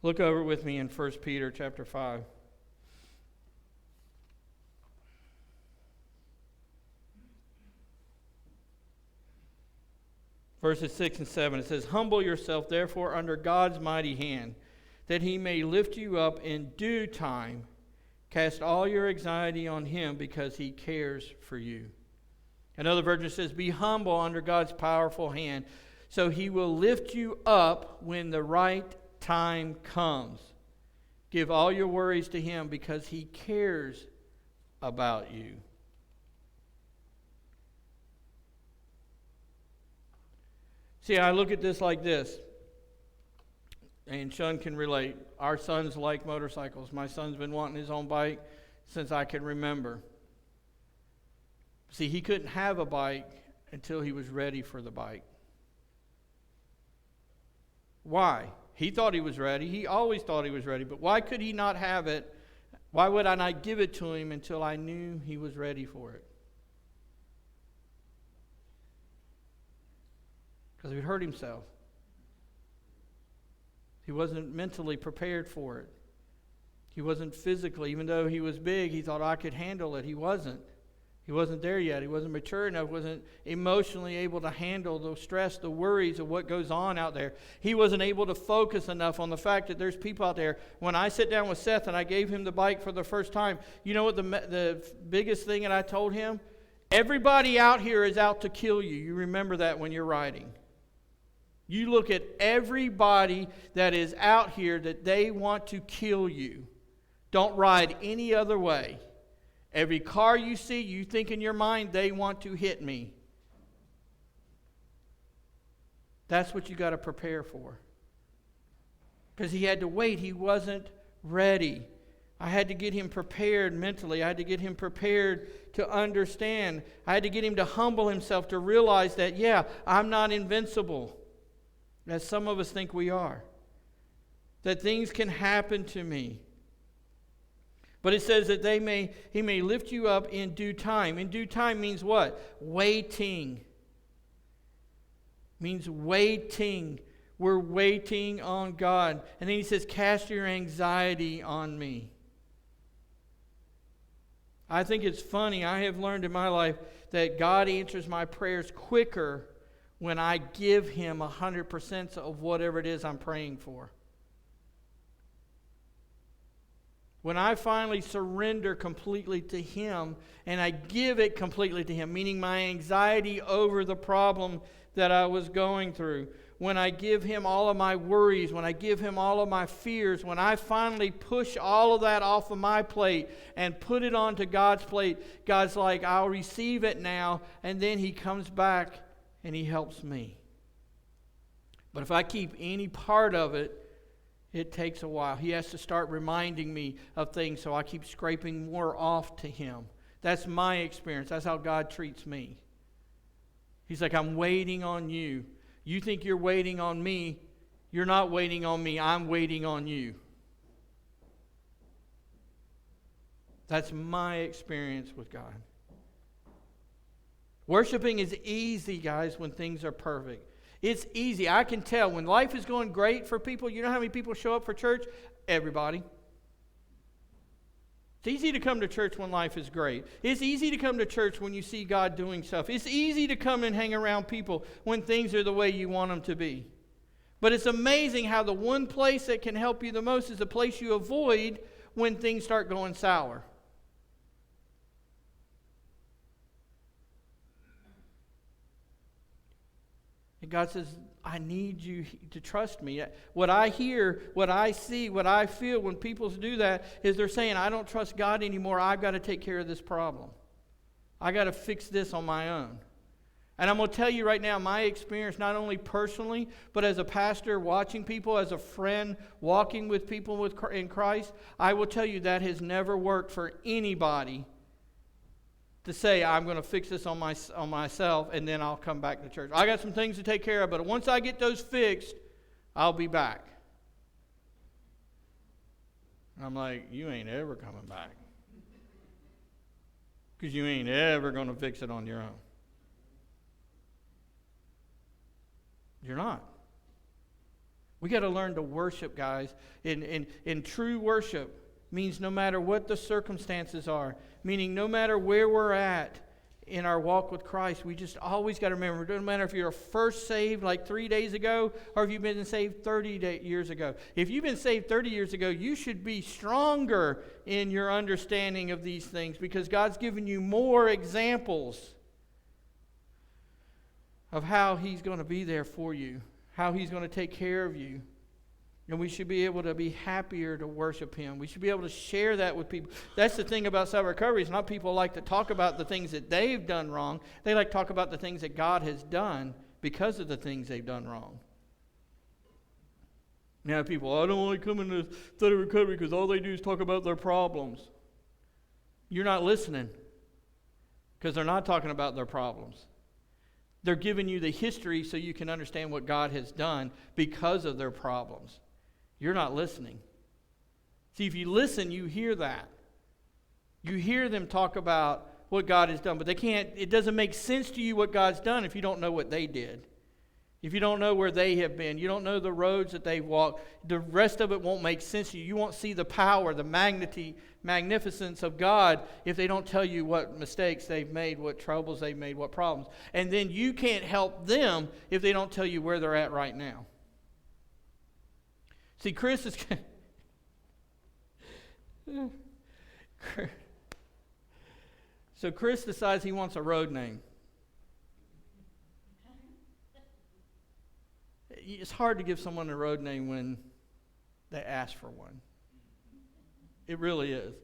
Look over with me in 1 Peter chapter 5. Verses 6 and 7. It says, humble yourself therefore under God's mighty hand, that He may lift you up in due time. Cast all your anxiety on Him because He cares for you. Another version says, be humble under God's powerful hand, so He will lift you up when the right time comes. Give all your worries to Him because He cares about you. See, I look at this like this, and Sean can relate. Our sons like motorcycles. My son's been wanting his own bike since I can remember. See, he couldn't have a bike until he was ready for the bike. Why? He thought he was ready. He always thought he was ready. But why could he not have it? Why would I not give it to him until I knew he was ready for it? Because he would hurt himself. He wasn't mentally prepared for it. He wasn't physically. Even though he was big, he thought I could handle it. He wasn't. He wasn't there yet. He wasn't mature enough, wasn't emotionally able to handle the stress, the worries of what goes on out there. He wasn't able to focus enough on the fact that there's people out there. When I sit down with Seth and I gave him the bike for the first time, you know what the biggest thing that I told him? Everybody out here is out to kill you. You remember that when you're riding. You look at everybody that is out here that they want to kill you. Don't ride any other way. Every car you see, you think in your mind, they want to hit me. That's what you got to prepare for. Because he had to wait. He wasn't ready. I had to get him prepared mentally. I had to get him prepared to understand. I had to get him to humble himself, to realize that, yeah, I'm not invincible, as some of us think we are. That things can happen to me. But it says that he may lift you up in due time. In due time means what? Waiting. Means waiting. We're waiting on God. And then he says, cast your anxiety on me. I think it's funny. I have learned in my life that God answers my prayers quicker when I give him 100% of whatever it is I'm praying for. When I finally surrender completely to him and I give it completely to him, meaning my anxiety over the problem that I was going through, when I give him all of my worries, when I give him all of my fears, when I finally push all of that off of my plate and put it onto God's plate, God's like, I'll receive it now, and then he comes back and he helps me. But if I keep any part of it, it takes a while. He has to start reminding me of things, so I keep scraping more off to him. That's my experience. That's how God treats me. He's like, I'm waiting on you. You think you're waiting on me. You're not waiting on me. I'm waiting on you. That's my experience with God. Worshiping is easy, guys, when things are perfect. It's easy. I can tell when life is going great for people. You know how many people show up for church? Everybody. It's easy to come to church when life is great. It's easy to come to church when you see God doing stuff. It's easy to come and hang around people when things are the way you want them to be. But it's amazing how the one place that can help you the most is the place you avoid when things start going sour. And God says, I need you to trust me. What I hear, what I see, what I feel when people do that is they're saying, I don't trust God anymore. I've got to take care of this problem. I got to fix this on my own. And I'm going to tell you right now, my experience, not only personally, but as a pastor watching people, as a friend walking with people in Christ, I will tell you that has never worked for anybody to say, I'm going to fix this on myself, and then I'll come back to church. I got some things to take care of, but once I get those fixed, I'll be back. I'm like, you ain't ever coming back. Because you ain't ever going to fix it on your own. You're not. We got to learn to worship, guys. In true worship means no matter what the circumstances are, meaning no matter where we're at in our walk with Christ, we just always got to remember, it doesn't matter if you're first saved like 3 days ago or if you've been saved 30 years ago. If you've been saved 30 years ago, you should be stronger in your understanding of these things because God's given you more examples of how he's going to be there for you, how he's going to take care of you. And we should be able to be happier to worship him. We should be able to share that with people. That's the thing about self-recovery. It's not people like to talk about the things that they've done wrong. They like to talk about the things that God has done because of the things they've done wrong. Now people, I don't want to come into study recovery because all they do is talk about their problems. You're not listening because they're not talking about their problems. They're giving you the history so you can understand what God has done because of their problems. You're not listening. See, if you listen, you hear that. You hear them talk about what God has done, but it doesn't make sense to you what God's done if you don't know what they did. If you don't know where they have been, you don't know the roads that they've walked, the rest of it won't make sense to you. You won't see the power, the magnificence of God if they don't tell you what mistakes they've made, what troubles they've made, what problems. And then you can't help them if they don't tell you where they're at right now. See, Chris is... So Chris decides he wants a road name. It's hard to give someone a road name when they ask for one. It really is.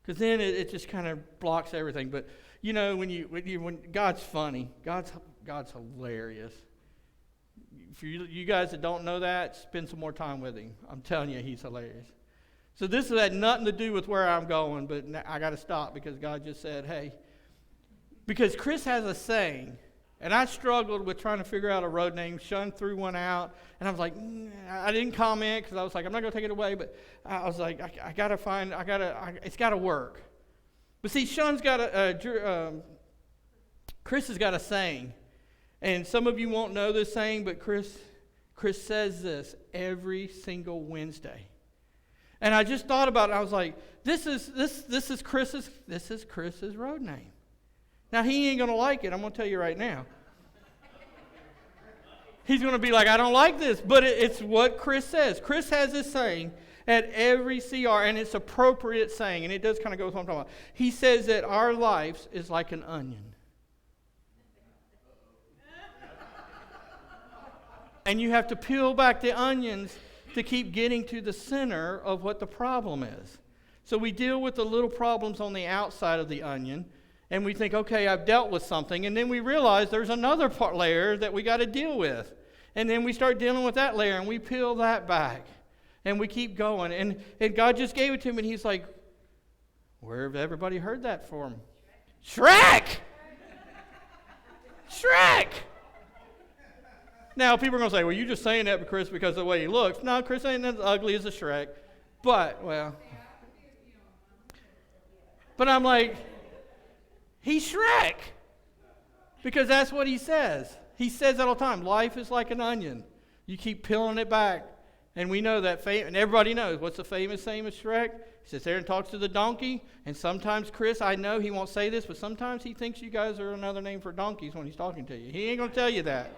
Because then it just kind of blocks everything. But, you know, when God's funny. God's hilarious. For you guys that don't know that, spend some more time with him. I'm telling you, he's hilarious. So this had nothing to do with where I'm going, but I got to stop because God just said, hey. Because Chris has a saying, and I struggled with trying to figure out a road name. Shun threw one out, and I was like, I didn't comment because I was like, I'm not going to take it away, but I was like, I got to find, it's got to work. But see, Shun's got Chris has got a saying, and some of you won't know this saying, but Chris says this every single Wednesday. And I just thought about it. I was like, this is Chris's road name. Now he ain't gonna like it. I'm gonna tell you right now. He's gonna be like, I don't like this, but it's what Chris says. Chris has this saying at every CR, and it's appropriate saying, and it does kind of go with what I'm talking about. He says that our lives is like an onion. And you have to peel back the onions to keep getting to the center of what the problem is. So we deal with the little problems on the outside of the onion, and we think, okay, I've dealt with something, and then we realize there's another layer that we got to deal with. And then we start dealing with that layer, and we peel that back, and we keep going. And God just gave it to him, and he's like, where have everybody heard that from? Shrek! Shrek! Now, people are going to say, well, you're just saying that, Chris, because of the way he looks. No, Chris ain't as ugly as a Shrek. But I'm like, he's Shrek. Because that's what he says. He says that all the time. Life is like an onion. You keep peeling it back. And we know that, and everybody knows. What's the famous saying of Shrek? He sits there and talks to the donkey. And sometimes, Chris, I know he won't say this, but sometimes he thinks you guys are another name for donkeys when he's talking to you. He ain't going to tell you that.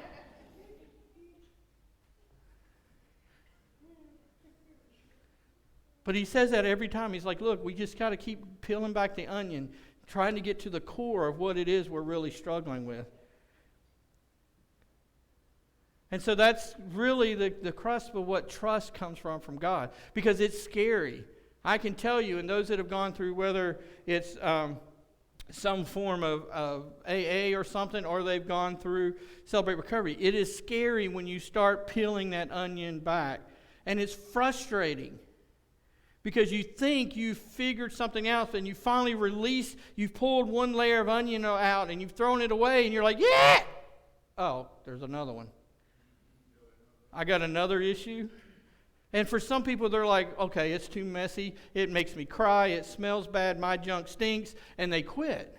But he says that every time. He's like, look, we just got to keep peeling back the onion, trying to get to the core of what it is we're really struggling with. And so that's really the crust of what trust comes from God. Because it's scary. I can tell you, and those that have gone through, whether it's some form of AA or something, or they've gone through Celebrate Recovery, it is scary when you start peeling that onion back. And it's frustrating. Because you think you've figured something out, and you finally released, you've pulled one layer of onion out, and you've thrown it away, and you're like, yeah! Oh, there's another one. I got another issue. And for some people, they're like, okay, it's too messy. It makes me cry. It smells bad. My junk stinks. And they quit.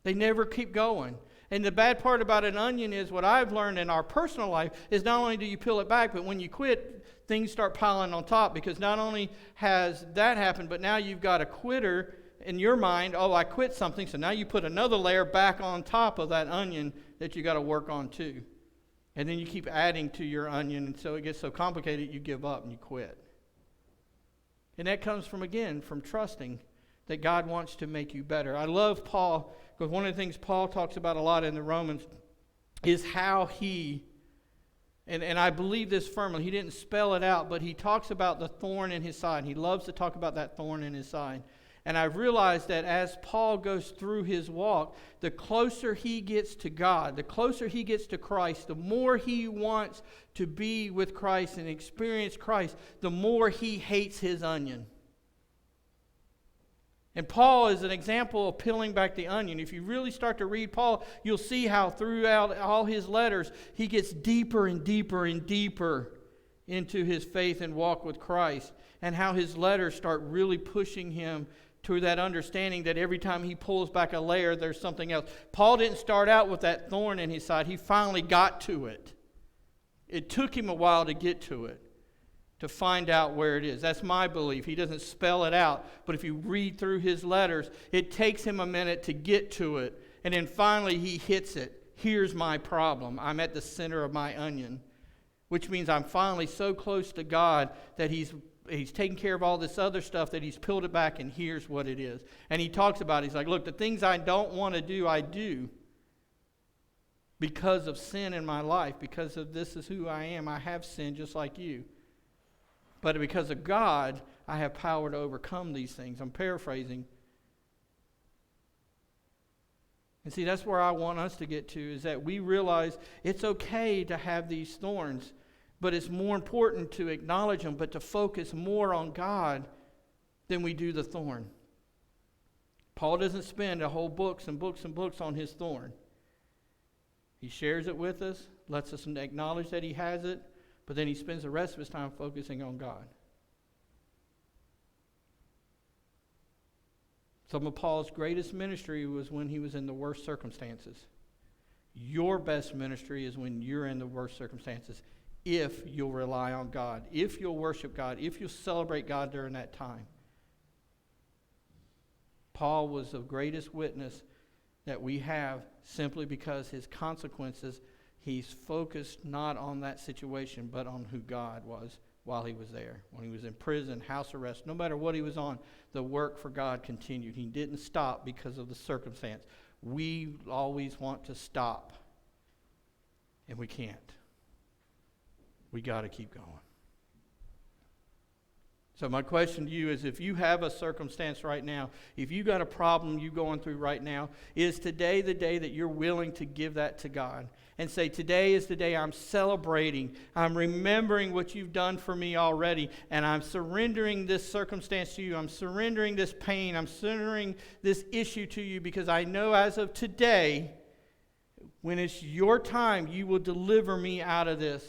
They never keep going. And the bad part about an onion is what I've learned in our personal life is not only do you peel it back, but when you quit, things start piling on top, because not only has that happened, but now you've got a quitter in your mind. Oh, I quit something, so now you put another layer back on top of that onion that you got to work on too. And then you keep adding to your onion, and so it gets so complicated you give up and you quit. And that comes from trusting that God wants to make you better. I love Paul, because one of the things Paul talks about a lot in the Romans is how he, and I believe this firmly, he didn't spell it out, but he talks about the thorn in his side. He loves to talk about that thorn in his side. And I've realized that as Paul goes through his walk, the closer he gets to God, the closer he gets to Christ, the more he wants to be with Christ and experience Christ, the more he hates his onion. And Paul is an example of peeling back the onion. If you really start to read Paul, you'll see how throughout all his letters, he gets deeper and deeper and deeper into his faith and walk with Christ, and how his letters start really pushing him to that understanding that every time he pulls back a layer, there's something else. Paul didn't start out with that thorn in his side. He finally got to it. It took him a while to get to it, to find out where it is. That's my belief. He doesn't spell it out, but if you read through his letters, it takes him a minute to get to it, and then finally he hits it. Here's my problem. I'm at the center of my onion, which means I'm finally so close to God that He's taken care of all this other stuff, that He's peeled it back, and here's what it is. And he talks about it. He's like, look, the things I don't want to do, I do because of sin in my life, because of this is who I am. I have sinned just like you. But because of God, I have power to overcome these things. I'm paraphrasing. And see, that's where I want us to get to, is that we realize it's okay to have these thorns, but it's more important to acknowledge them, but to focus more on God than we do the thorn. Paul doesn't spend a whole books and books and books on his thorn. He shares it with us, lets us acknowledge that he has it, but then he spends the rest of his time focusing on God. Some of Paul's greatest ministry was when he was in the worst circumstances. Your best ministry is when you're in the worst circumstances, if you'll rely on God, if you'll worship God, if you'll celebrate God during that time. Paul was the greatest witness that we have simply because his consequences, he's focused not on that situation, but on who God was while he was there. When he was in prison, house arrest, no matter what he was on, the work for God continued. He didn't stop because of the circumstance. We always want to stop, and we can't. We got to keep going. So my question to you is, if you have a circumstance right now, if you got a problem you're going through right now, is today the day that you're willing to give that to God and say, today is the day I'm celebrating, I'm remembering what you've done for me already, and I'm surrendering this circumstance to you, I'm surrendering this pain, I'm surrendering this issue to you, because I know as of today, when it's your time, you will deliver me out of this,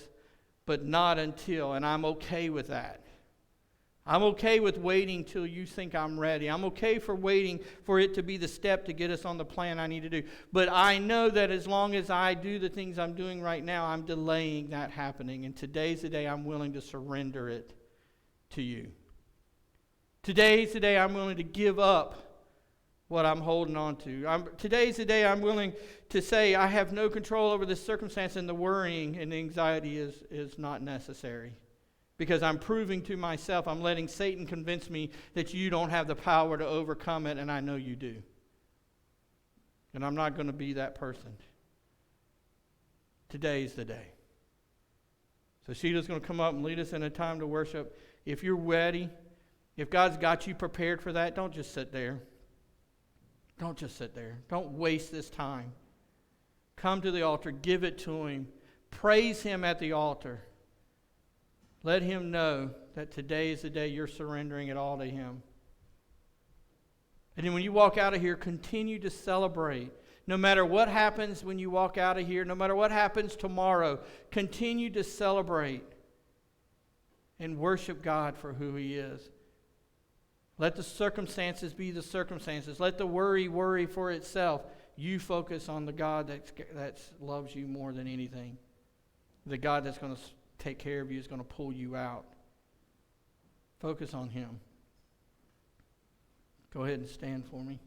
but not until, and I'm okay with that. I'm okay with waiting till you think I'm ready. I'm okay for waiting for it to be the step to get us on the plan I need to do. But I know that as long as I do the things I'm doing right now, I'm delaying that happening. And today's the day I'm willing to surrender it to you. Today's the day I'm willing to give up what I'm holding on to. Today's the day I'm willing to say I have no control over this circumstance, and the worrying and the anxiety is not necessary. Because I'm proving to myself, I'm letting Satan convince me that you don't have the power to overcome it, and I know you do. And I'm not going to be that person. Today's the day. So Sheila's going to come up and lead us in a time to worship. If you're ready, if God's got you prepared for that, don't just sit there. Don't just sit there. Don't waste this time. Come to the altar. Give it to Him. Praise Him at the altar. Let Him know that today is the day you're surrendering it all to Him. And then when you walk out of here, continue to celebrate. No matter what happens when you walk out of here, no matter what happens tomorrow, continue to celebrate and worship God for who He is. Let the circumstances be the circumstances. Let the worry for itself. You focus on the God that loves you more than anything. The God that's going to take care of you, is going to pull you out. Focus on Him. Go ahead and stand for me.